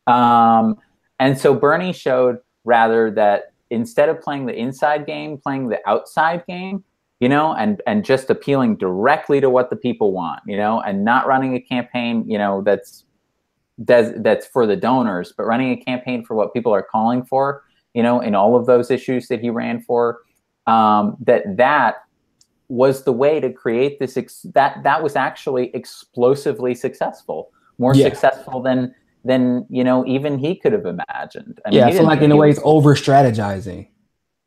And so Bernie showed rather that instead of playing the inside game, playing the outside game, and just appealing directly to what the people want, and not running a campaign, that's for the donors, but running a campaign for what people are calling for, in all of those issues that he ran for, that was the way to create this, that was actually explosively successful, more successful than even he could have imagined. I feel like in a way it's over strategizing.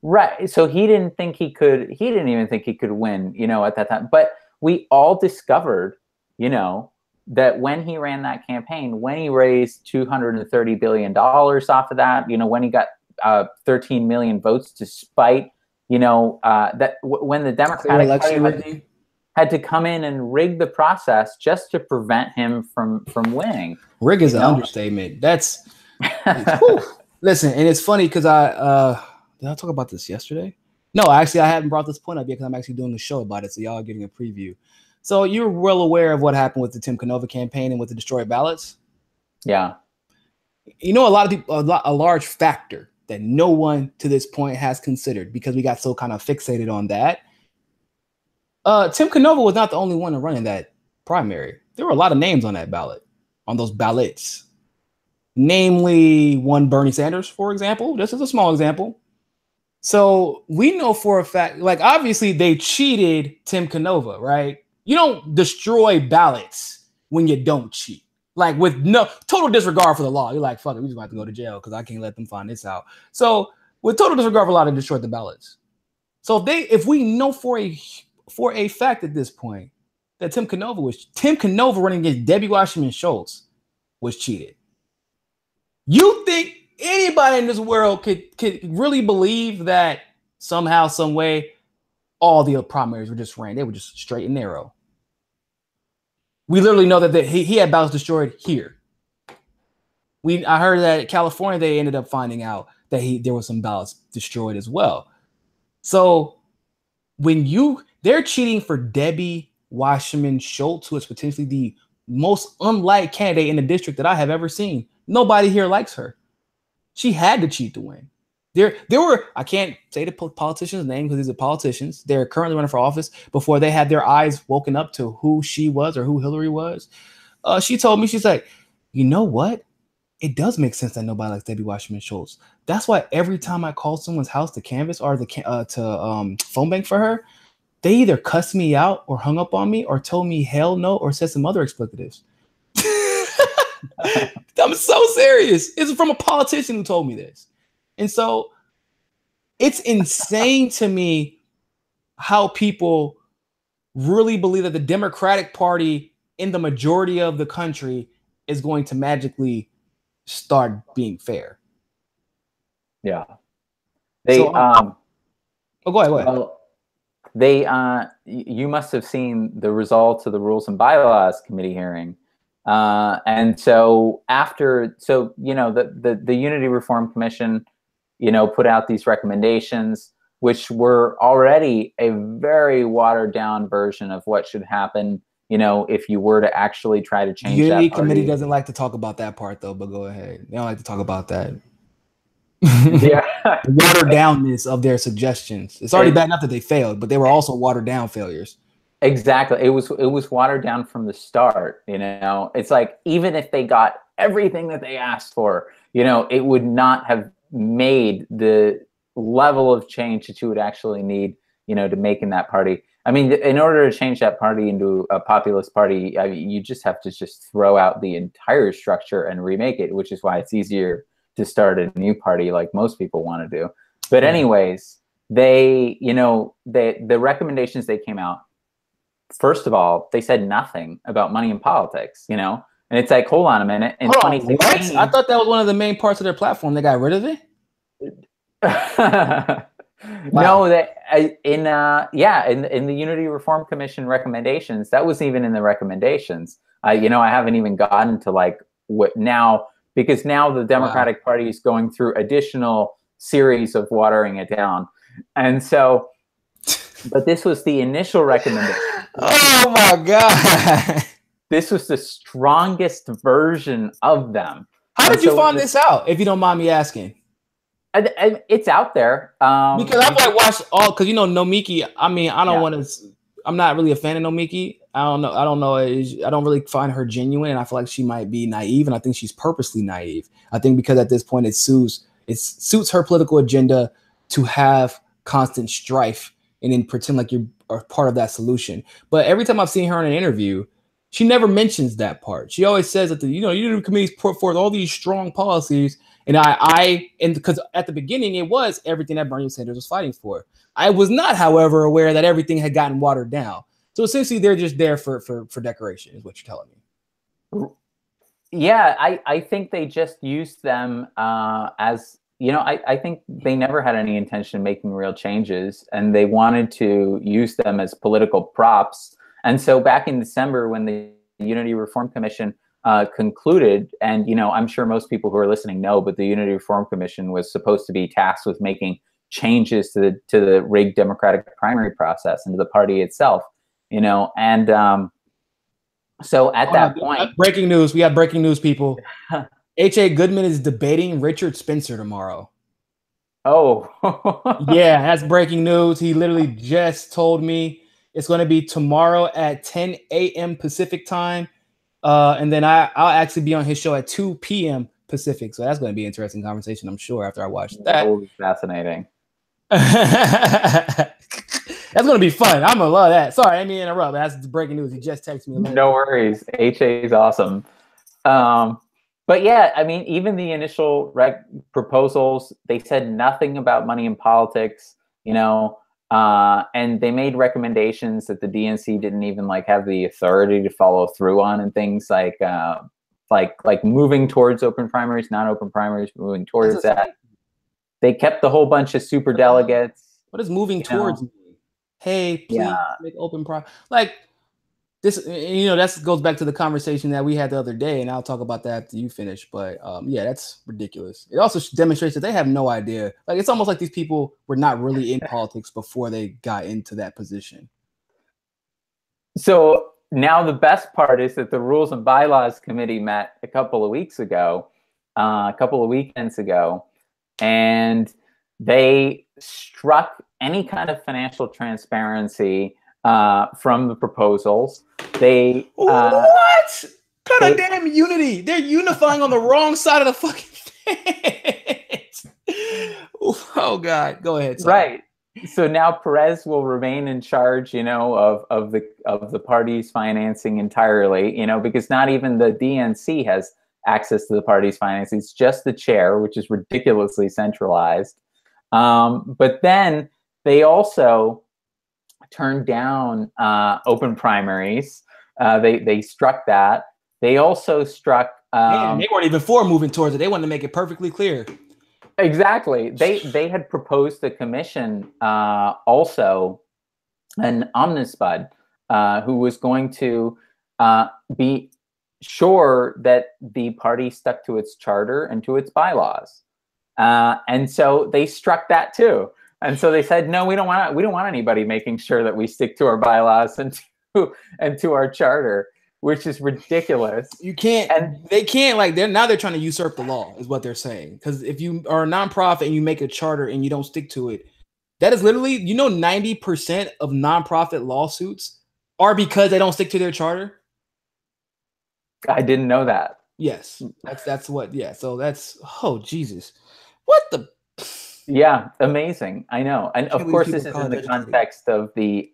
Right. So he didn't even think he could win, at that time. But we all discovered, that when he ran that campaign, when he raised $230 billion off of that, when he got 13 million votes despite, that when the Democratic Party had to come in and rig the process just to prevent him from winning. Rig is an understatement. That's listen, and it's funny because did I talk about this yesterday? No, actually, I hadn't brought this point up yet because I'm actually doing a show about it, so y'all are getting a preview. So you're well aware of what happened with the Tim Canova campaign and with the destroyed ballots? Yeah. A lot of people, a large factor that no one to this point has considered because we got so kind of fixated on that. Tim Canova was not the only one to run in that primary. There were a lot of names on that ballot, on those ballots. Namely, one Bernie Sanders, for example. This is a small example. So we know for a fact, like obviously they cheated Tim Canova, right? You don't destroy ballots when you don't cheat. Like with no total disregard for the law. You're like, fuck it, we just have to go to jail because I can't let them find this out. So with total disregard for the law, they destroyed the ballots. So if we know for a fact at this point that Tim Canova running against Debbie Wasserman Schultz was cheated. You think anybody in this world could really believe that somehow, some way, all the primaries were just ran? They were just straight and narrow. We literally know that he had ballots destroyed here. I heard that in California they ended up finding out that there was some ballots destroyed as well. So when they're cheating for Debbie Wasserman Schultz, who is potentially the most unliked candidate in the district that I have ever seen. Nobody here likes her. She had to cheat to win. There were, I can't say the politician's name because these are politicians. They're currently running for office before they had their eyes woken up to who she was or who Hillary was. She told me, she's like, you know what? It does make sense that nobody likes Debbie Wasserman Schultz. That's why every time I call someone's house to canvass or to phone bank for her, they either cussed me out or hung up on me or told me hell no or said some other expletives. I'm so serious. It's from a politician who told me this. And so it's insane to me how people really believe that the Democratic Party in the majority of the country is going to magically start being fair. Yeah. They go ahead. Well, they you must have seen the results of the Rules and Bylaws Committee hearing. And so the Unity Reform Commission, put out these recommendations, which were already a very watered down version of what should happen, if you were to actually try to change that. The Unity Committee doesn't like to talk about that part, though, but go ahead. They don't like to talk about that. Yeah. The watered downness of their suggestions. It's already bad enough that they failed, but they were also watered down failures. Exactly. It was watered down from the start. It's like, even if they got everything that they asked for, it would not have made the level of change that you would actually need, to make in that party. I mean, in order to change that party into a populist party, you just have to throw out the entire structure and remake it, which is why it's easier to start a new party like most people want to do. But anyways, the recommendations they came out, first of all, they said nothing about money in politics, and it's like, hold on a minute. In 2016, I thought that was one of the main parts of their platform. They got rid of it. No, in the Unity Reform Commission recommendations, that was even in the recommendations. I haven't even gotten to like what now, because now the Democratic Party is going through additional series of watering it down, and so. But this was the initial recommendation. Oh my God. This was the strongest version of them. How did you find this out, if you don't mind me asking? It's out there. Because I've like watched because Nomiki, I mean, I'm not really a fan of Nomiki. I don't know. I don't really find her genuine, and I feel like she might be naive, and I think she's purposely naive. I think because at this point it suits her political agenda to have constant strife and then pretend like you're part of that solution. But every time I've seen her in an interview, she never mentions that part. She always says that the Unity Committee's put forth all these strong policies, and because at the beginning it was everything that Bernie Sanders was fighting for. I was not, however, aware that everything had gotten watered down. So essentially, they're just there for decoration, is what you're telling me. Yeah, I think they just used them as. I think they never had any intention of making real changes, and they wanted to use them as political props. And so back in December, when the Unity Reform Commission concluded, and I'm sure most people who are listening know, but the Unity Reform Commission was supposed to be tasked with making changes to the rigged Democratic primary process and to the party itself, and so at that point, breaking news. We have breaking news, people. H.A. Goodman is debating Richard Spencer tomorrow. Oh. Yeah, that's breaking news. He literally just told me it's going to be tomorrow at 10 a.m. Pacific time. And then I'll actually be on his show at 2 p.m. Pacific. So that's going to be an interesting conversation, I'm sure, after I watch that. That will be fascinating. That's going to be fun. I'm going to love that. Sorry, I didn't mean to interrupt. That's breaking news. He just texted me. No worries. H.A. is awesome. But yeah, I mean, even the initial proposals, they said nothing about money in politics, and they made recommendations that the DNC didn't even have the authority to follow through on, and things like moving towards open primaries, non-open primaries, moving towards that. They kept the whole bunch of super delegates. What is moving towards me? Hey, please make open primary. This, that goes back to the conversation that we had the other day, and I'll talk about that after you finish. But yeah, that's ridiculous. It also demonstrates that they have no idea. It's almost like these people were not really in politics before they got into that position. So now the best part is that the Rules and Bylaws Committee met a couple of weekends ago, and they struck any kind of financial transparency from the proposals. They what kind of damn unity? They're unifying on the wrong side of the fucking fence. Oh God, go ahead. Sorry. Right. So now Perez will remain in charge, of the party's financing entirely, because not even the DNC has access to the party's financing. It's just the chair, which is ridiculously centralized. But then they also turned down open primaries, They struck that. They also struck. Man, they weren't even for moving towards it. They wanted to make it perfectly clear. Exactly. They had proposed a commission, also an omnibus, who was going to be sure that the party stuck to its charter and to its bylaws. And so they struck that too. And so they said, no, we don't want anybody making sure that we stick to our bylaws and to our charter, which is ridiculous. You can't, and they can't, like, they're trying to usurp the law is what they're saying. Because if you are a nonprofit and you make a charter and you don't stick to it, that is literally, 90% of nonprofit lawsuits are because they don't stick to their charter. I didn't know that. Yes, that's what. Yeah, so that's, oh Jesus, what the? Yeah, amazing. I know, and of course, this is in the context of the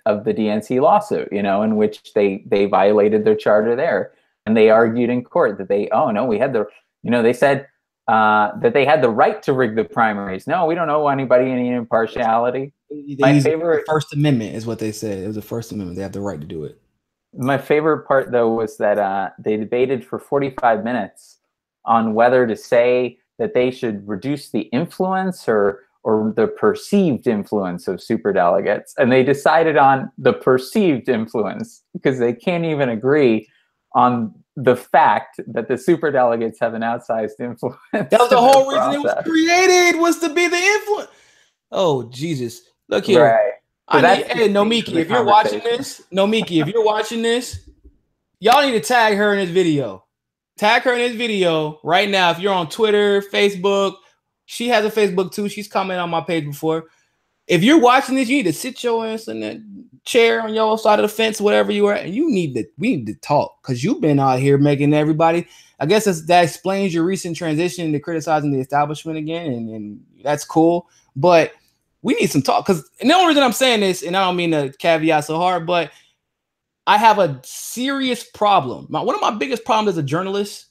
DNC lawsuit, in which they violated their charter there, and they argued in court that they had the, they said that they had the right to rig the primaries. No, we don't owe anybody any impartiality. My favorite First Amendment is what they said. It was the First Amendment. They have the right to do it. My favorite part, though, was that they debated for 45 minutes on whether to say that they should reduce the influence or the perceived influence of superdelegates. And they decided on the perceived influence because they can't even agree on the fact that the superdelegates have an outsized influence. That was the whole reason it was created, was to be the influence. Oh, Jesus. Look here. Right. So hey, Nomiki, if you're watching this, y'all need to tag her in this video. Tag her in this video right now. If you're on Twitter, Facebook, she has a Facebook too. She's commented on my page before. If you're watching this, you need to sit your ass in that chair on your side of the fence, whatever you are, and we need to talk, because you've been out here making everybody. I guess that explains your recent transition into criticizing the establishment again, and that's cool. But we need some talk, because the only reason I'm saying this, and I don't mean to caveat so hard, but I have a serious problem. One of my biggest problems as a journalist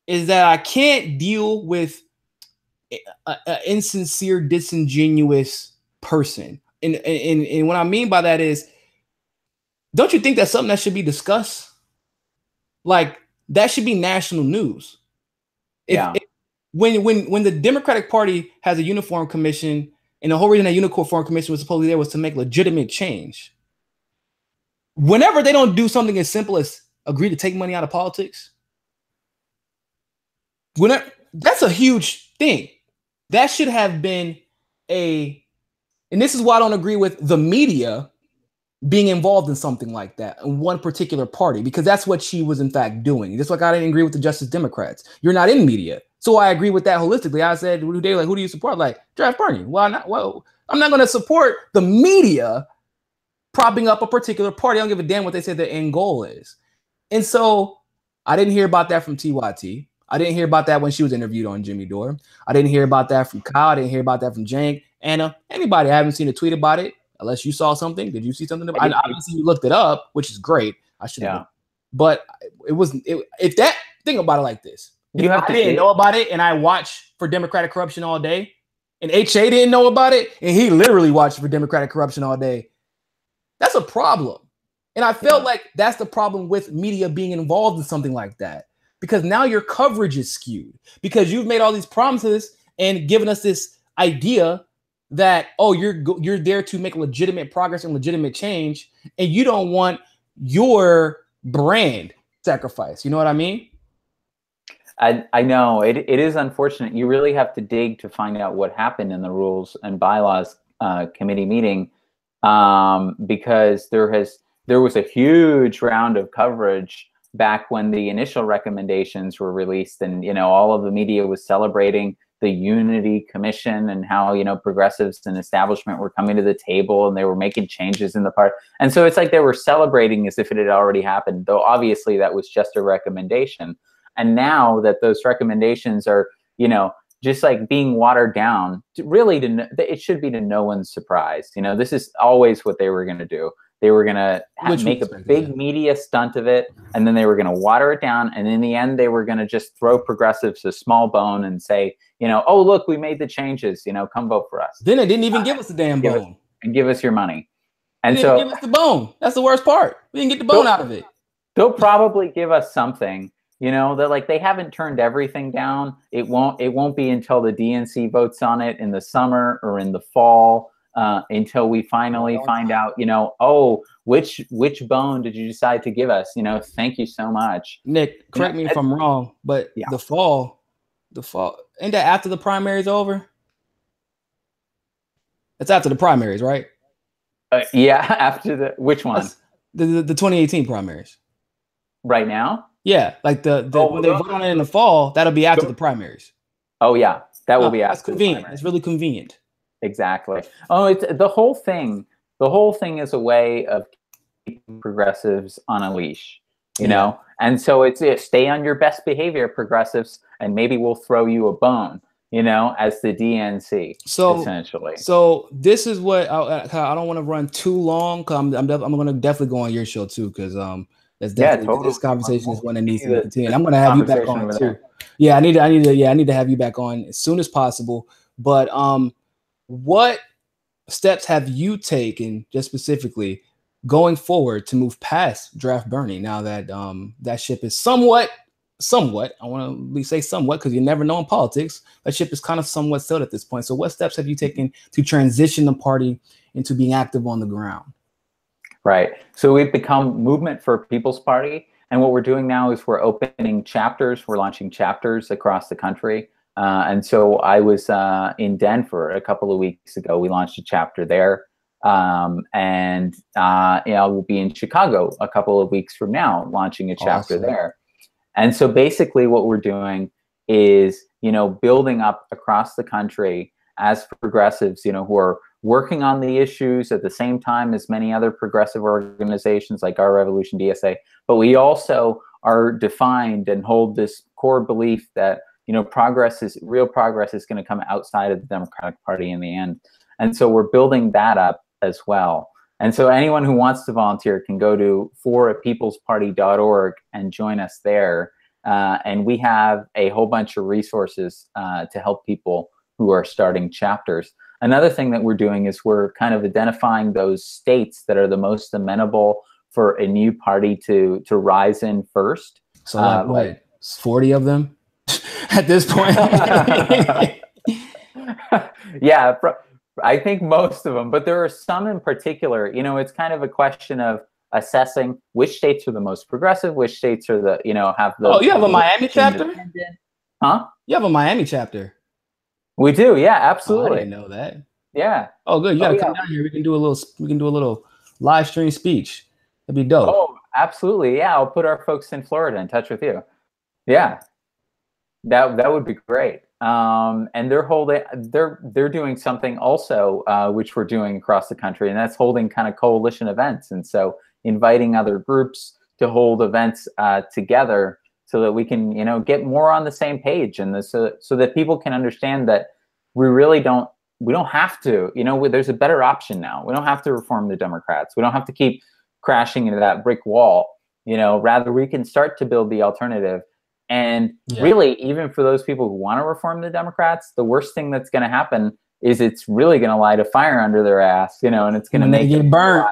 is that I can't deal with an insincere, disingenuous person. And what I mean by that is, don't you think that's something that should be discussed? Like, that should be national news. When the Democratic Party has a uniform commission, and the whole reason that uniform commission was supposedly there was to make legitimate change. Whenever they don't do something as simple as agree to take money out of politics, that's a huge thing. That should have been and this is why I don't agree with the media being involved in something like that in one particular party, because that's what she was in fact doing. Just like I didn't agree with the Justice Democrats. You're not in media. So I agree with that holistically. I said, who do you support? Like, draft Bernie. Why not? Well, I'm not going to support the media propping up a particular party. I don't give a damn what they say their end goal is. And so I didn't hear about that from TYT. I didn't hear about that when she was interviewed on Jimmy Dore. I didn't hear about that from Kyle. I didn't hear about that from Jank, Anna, anybody. I haven't seen a tweet about it, unless you saw something. Did you see something? Obviously, you looked it up, which is great. I should have. Yeah. But if that, think about it like this. I didn't know about it, and I watch for Democratic corruption all day, and HA didn't know about it, and he literally watched for Democratic corruption all day. That's a problem. And I felt like that's the problem with media being involved in something like that, because now your coverage is skewed, because you've made all these promises and given us this idea that, oh, you're there to make legitimate progress and legitimate change, and you don't want your brand sacrificed. You know what I mean? I know it is unfortunate. You really have to dig to find out what happened in the Rules and Bylaws committee meeting, because there was a huge round of coverage back when the initial recommendations were released, and all of the media was celebrating the Unity Commission and how progressives and establishment were coming to the table and they were making changes in the party. And so it's like they were celebrating as if it had already happened, though obviously that was just a recommendation. And now that those recommendations are, just like being watered down, it should be to no one's surprise. This is always what they were going to do. They were going to make a big media stunt of it, and then they were going to water it down. And in the end, they were going to just throw progressives a small bone and say, oh, look, we made the changes, come vote for us. Then they didn't even give us a damn bone. And give us your money. And they didn't give us the bone. That's the worst part. We didn't get the bone out of it. They'll probably give us something, you know, that like they haven't turned everything down. It won't be until the DNC votes on it in the summer or in the fall, until we finally find out, you know, oh, which bone did you decide to give us? You know, thank you so much. Nick, correct me if I'm wrong, but the fall, ain't that after the primaries over? It's after the primaries, right? Yeah, after which one? The 2018 primaries. Right now? Yeah, like when they vote on it in the fall, that'll be after the primaries. Oh yeah, that will be after. That's convenient. It's really convenient. Exactly. Oh, it's the whole thing. The whole thing is a way of keeping progressives on a leash, you know. And so it's stay on your best behavior, progressives, and maybe we'll throw you a bone, you know, as the DNC. So essentially, so this is what I don't want to run too long. I'm going to definitely go on your show too, because that's definitely totally. This conversation is one that needs to continue. And I'm going to have you back on too. Yeah, I need to have you back on as soon as possible. But what steps have you taken, just specifically, going forward to move past draft Bernie now that that ship is somewhat, I want to say somewhat because you never know in politics, that ship is kind of somewhat sailed at this point. So what steps have you taken to transition the party into being active on the ground? Right. So we've become Movement for People's Party. And what we're doing now is we're opening chapters. We're launching chapters across the country. And so I was in Denver a couple of weeks ago. We launched a chapter there. And we'll be in Chicago a couple of weeks from now, launching a chapter there. And so basically what we're doing is, you know, building up across the country as progressives, you know, who are working on the issues at the same time as many other progressive organizations like Our Revolution DSA. But we also are defined and hold this core belief that, you know, real progress is going to come outside of the Democratic Party in the end. And so we're building that up as well. And so anyone who wants to volunteer can go to forapeoplesparty.org and join us there. And we have a whole bunch of resources to help people who are starting chapters. Another thing that we're doing is we're kind of identifying those states that are the most amenable for a new party to rise in first. So like 40 of them at this point? Yeah, I think most of them, but there are some in particular. You know, it's kind of a question of assessing which states are the most progressive, which states are the, you know, have the... Oh, you have a Miami chapter? Huh? You have a Miami chapter? We do, yeah, absolutely. Oh, I didn't know that. Yeah. Oh, good. You gotta come down here. We can do a little live stream speech. That'd be dope. Oh, absolutely. Yeah, I'll put our folks in Florida in touch with you. Yeah, that would be great. And they're doing something also, which we're doing across the country, and that's holding kind of coalition events. And so inviting other groups to hold events together so that we can, you know, get more on the same page, and so that people can understand that we don't have to, you know, there's a better option now. We don't have to reform the Democrats. We don't have to keep crashing into that brick wall, you know, rather we can start to build the alternative. And really, even for those people who want to reform the Democrats, the worst thing that's going to happen is it's really going to light a fire under their ass, you know, and it's going to make them burn.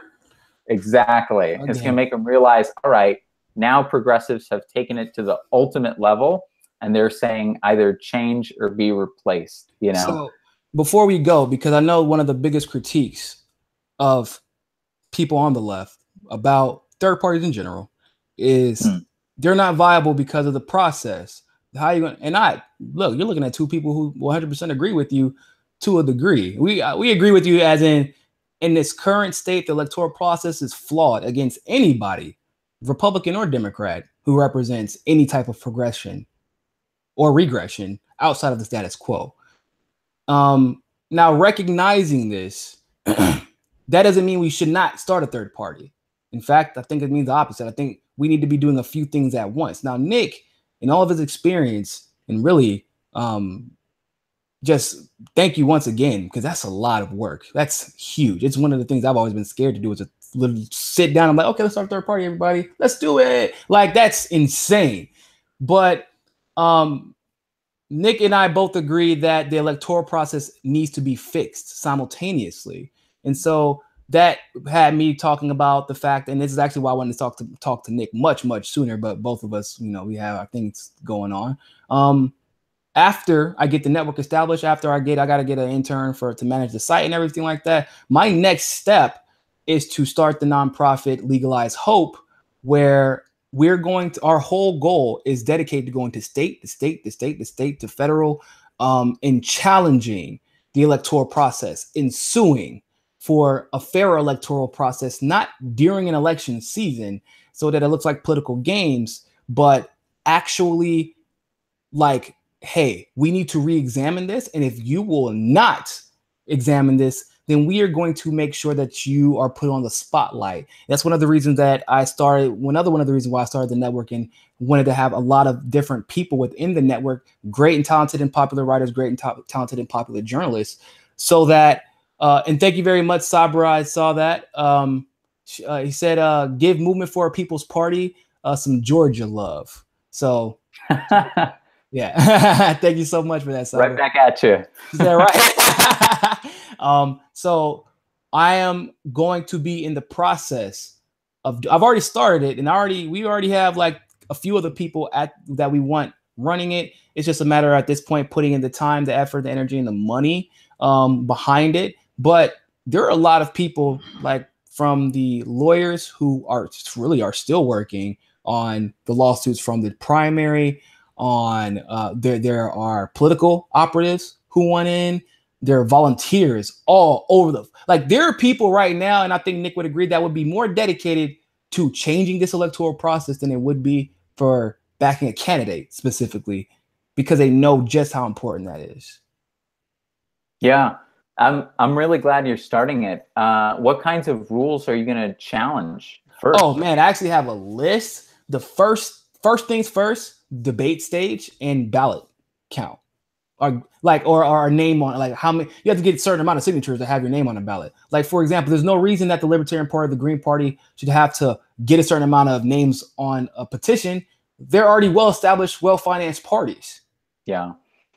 Exactly. Okay. It's going to make them realize, all right, now progressives have taken it to the ultimate level, and they're saying either change or be replaced, you know. So before we go, because I know one of the biggest critiques of people on the left about third parties in general is they're not viable because of the process. How you going? And you're looking at two people who 100% agree with you to a degree. We agree with you as in this current state, the electoral process is flawed against anybody, Republican or Democrat, who represents any type of progression or regression outside of the status quo. Now, recognizing this, that doesn't mean we should not start a third party. In fact, I think it means the opposite. I think we need to be doing a few things at once. Now, Nick, in all of his experience, and really just thank you once again, because that's a lot of work. That's huge. It's one of the things I've always been scared to do, is to literally sit down. I'm like, okay, let's start a third party, everybody. Let's do it. Like, that's insane. But Nick and I both agree that the electoral process needs to be fixed simultaneously. And so that had me talking about the fact, and this is actually why I wanted to talk to Nick much sooner, but both of us, we have our things going on. After I get the network established, after I got to get an intern to manage the site and everything like that, my next step is to start the nonprofit Legalize Hope, where our whole goal is dedicated to going to state to federal, in challenging the electoral process, in suing for a fair electoral process, not during an election season so that it looks like political games, but actually like, hey, we need to re-examine this. And if you will not examine this, then we are going to make sure that you are put on the spotlight. That's one of the reasons that I started, one of the reasons why I started the network and wanted to have a lot of different people within the network, great and talented and popular writers, great and talented and popular journalists, so that, and thank you very much, Sabra, I saw that. He said, give Movement for a People's Party some Georgia love. So, yeah, thank you so much for that, Sabra. Right back at you. Is that right? So I am going to be in the process of, I've already started it, and we already have like a few other people that we want running it. It's just a matter at this point putting in the time, the effort, the energy, and the money behind it. But there are a lot of people, like from the lawyers who are still working on the lawsuits from the primary. There are political operatives who went in. There are volunteers all over there are people right now, and I think Nick would agree, that would be more dedicated to changing this electoral process than it would be for backing a candidate specifically, because they know just how important that is. Yeah, I'm really glad you're starting it. What kinds of rules are you going to challenge first? Oh man, I actually have a list. The first things first, debate stage and ballot count. Or our name on, like, how many, you have to get a certain amount of signatures to have your name on a ballot. Like, for example, there's no reason that the Libertarian Party, the Green Party should have to get a certain amount of names on a petition. They're already well-established, well-financed parties. Yeah.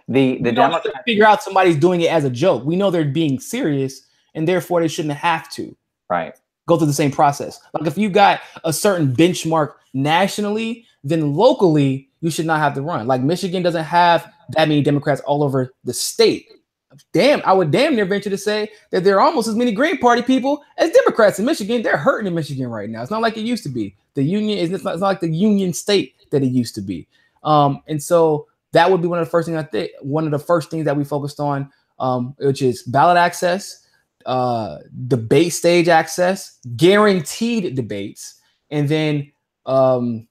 The Democrats figure out somebody's doing it as a joke. We know they're being serious, and therefore they shouldn't have to go through the same process. Like, if you got a certain benchmark nationally, then locally you should not have to run. Like, Michigan doesn't have that many Democrats all over the state. I would damn near venture to say that there are almost as many Green Party people as Democrats in Michigan. They're hurting in Michigan right now. It's not like it used to be. It's not like the union state that it used to be. And so that would be one of the first things that we focused on, which is ballot access, debate stage access, guaranteed debates, and then the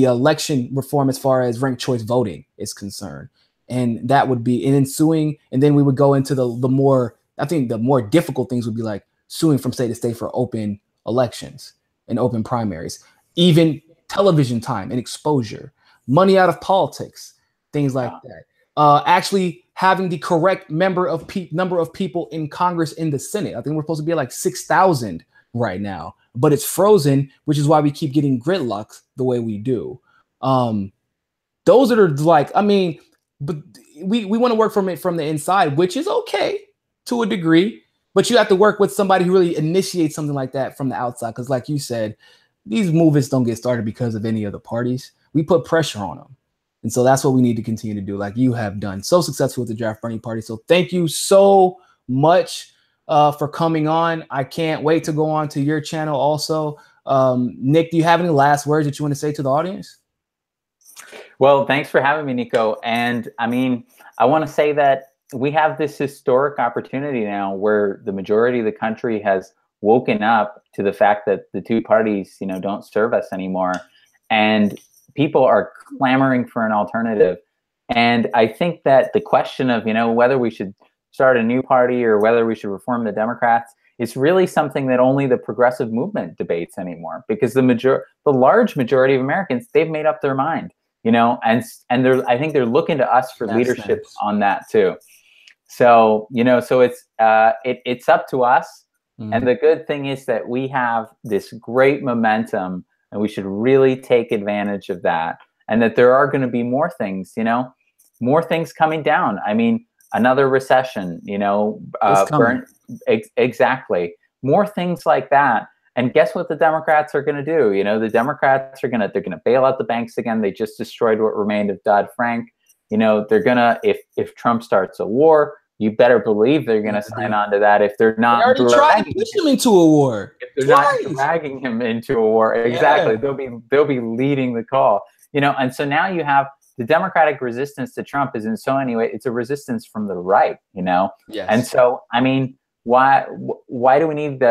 election reform as far as ranked choice voting is concerned. And that would be, and then suing, and then we would go into the more, I think the more difficult things would be like suing from state to state for open elections and open primaries, even television time and exposure, money out of politics, things like that. Actually having the correct number of people in Congress, in the Senate. I think we're supposed to be at like 6,000 right now, but it's frozen, which is why we keep getting gridlock the way we do. Those are like, I mean, but we want to work from the inside, which is okay to a degree, but you have to work with somebody who really initiates something like that from the outside. Because like you said, these movements don't get started because of any of the parties. We put pressure on them. And so that's what we need to continue to do, like you have done so successfully with the Draft Bernie Party. So thank you so much for coming on. I can't wait to go on to your channel also. Nick, do you have any last words that you want to say to the audience? Well, thanks for having me, Niko. And I mean, I want to say that we have this historic opportunity now where the majority of the country has woken up to the fact that the two parties, don't serve us anymore. And people are clamoring for an alternative. And I think that the question of, whether we should start a new party or whether we should reform the Democrats, is really something that only the progressive movement debates anymore, because the large majority of Americans, they've made up their mind, and I think they're looking to us for leadership on that too. So, so it's up to us. Mm-hmm. And the good thing is that we have this great momentum, and we should really take advantage of that. And that there are going to be more things, more things coming down. I mean, another recession, exactly. More things like that. And guess what the Democrats are going to do? You know, the Democrats are they're going to bail out the banks again. They just destroyed what remained of Dodd-Frank. You know, they're going to, if Trump starts a war, you better believe they're going to sign on to that. If they're not, they already tried to push him into a war. If they're not dragging him into a war, exactly, they'll be leading the call. You know, and so now you have the Democratic resistance to Trump is in so many ways, it's a resistance from the right. You know, and so I mean, why do we need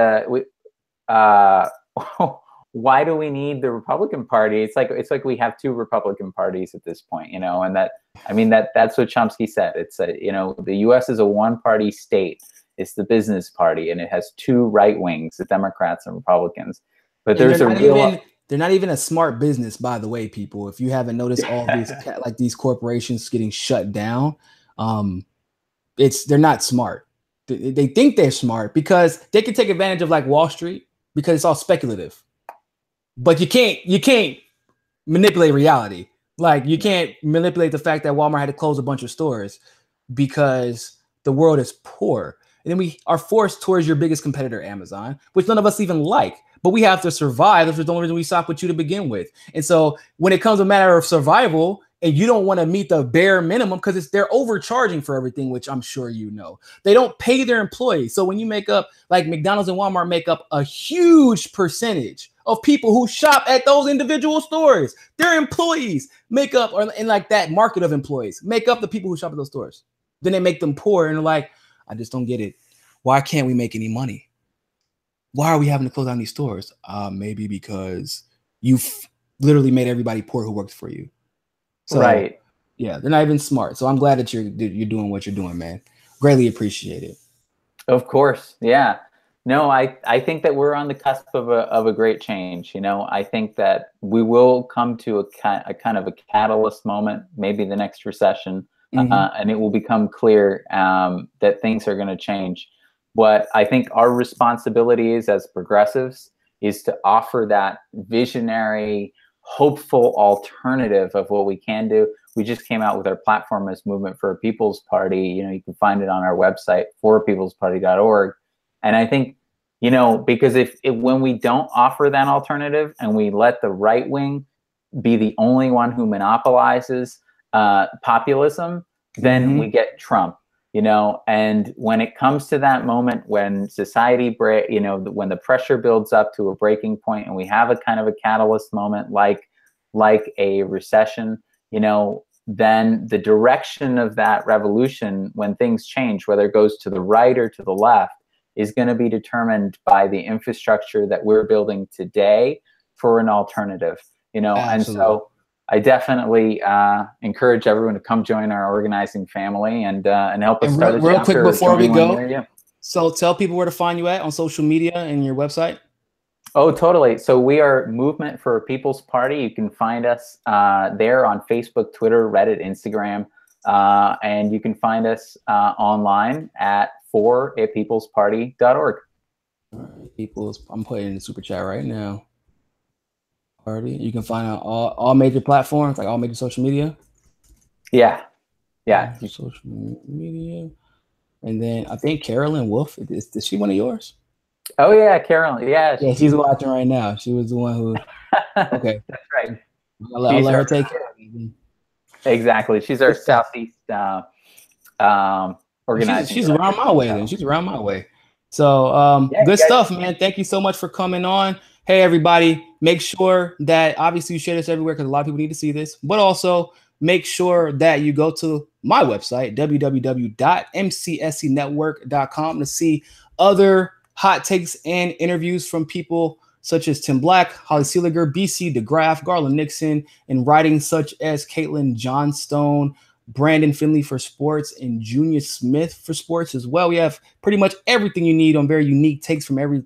why do we need the Republican Party? It's like we have two Republican parties at this point, you know, and that's what Chomsky said. It's you know, the U.S. is a one-party state. It's the business party, and it has two right wings, the Democrats and Republicans. But there's they're not even a smart business, by the way, people. If you haven't noticed, all these these corporations getting shut down, they're not smart. They think they're smart because they can take advantage of like Wall Street because it's all speculative. But you can't manipulate reality. Like you can't manipulate the fact that Walmart had to close a bunch of stores because the world is poor. And then we are forced towards your biggest competitor, Amazon, which none of us even like. But we have to survive. That's the only reason we shop with you to begin with. And so when it comes to a matter of survival, and you don't want to meet the bare minimum because they're overcharging for everything, which I'm sure you know. They don't pay their employees. So when you make up, like McDonald's and Walmart make up a huge percentage of people who shop at those individual stores. Their employees make up, or in like that market of employees, make up the people who shop at those stores. Then they make them poor and they're like, I just don't get it. Why can't we make any money? Why are we having to close down these stores? Maybe because you've literally made everybody poor who works for you. So, right. Yeah, they're not even smart. So I'm glad that you're doing what you're doing, man. Greatly appreciate it. Of course. Yeah. No, I think that we're on the cusp of a great change. You know, I think that we will come to a kind of a catalyst moment, maybe the next recession, and it will become clear that things are going to change. What I think our responsibility is as progressives is to offer that visionary, hopeful alternative of what we can do. We just came out with our platform as Movement for a People's Party. You know, you can find it on our website, forapeoplesparty.org. And I think, you know, because if when we don't offer that alternative and we let the right wing be the only one who monopolizes populism, then we get Trump. You know, and when it comes to that moment when society you know, when the pressure builds up to a breaking point and we have a kind of a catalyst moment like a recession, you know, then the direction of that revolution, when things change, whether it goes to the right or to the left, is going to be determined by the infrastructure that we're building today for an alternative, you know. Absolutely. And so I definitely encourage everyone to come join our organizing family and help us start. Real quick before we go, so tell people where to find you at on social media and your website. Oh, totally. So we are Movement for a People's Party. You can find us there on Facebook, Twitter, Reddit, Instagram, and you can find us online at forapeoplesparty.org. I'm putting in the super chat right now. Party. You can find out all major platforms, like all major social media. Yeah. Social media. And then I think Carolyn Wolf, is she one of yours? Oh yeah, Carolyn. Yeah. She's watching right now. She was the one who. Okay. That's right. I'll let her take care of it. Exactly. She's our Southeast organizing. She's around my way then. She's around my way. So good stuff, man. Thank you so much for coming on. Hey, everybody, make sure that obviously you share this everywhere because a lot of people need to see this, but also make sure that you go to my website, www.mcscnetwork.com, to see other hot takes and interviews from people such as Tim Black, Holly Seeliger, BC DeGraff, Garland Nixon, and writing such as Caitlin Johnstone, Brandon Finley for sports, and Junior Smith for sports as well. We have pretty much everything you need on very unique takes from every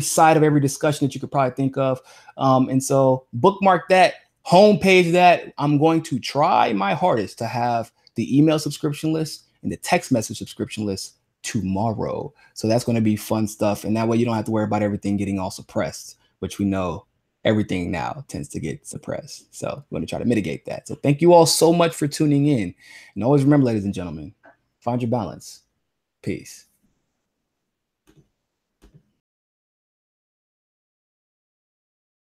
side of every discussion that you could probably think of. And so bookmark that, homepage that. I'm going to try my hardest to have the email subscription list and the text message subscription list tomorrow. So that's going to be fun stuff. And that way you don't have to worry about everything getting all suppressed, which we know everything now tends to get suppressed. So we're going to try to mitigate that. So thank you all so much for tuning in. And always remember, ladies and gentlemen, find your balance. Peace.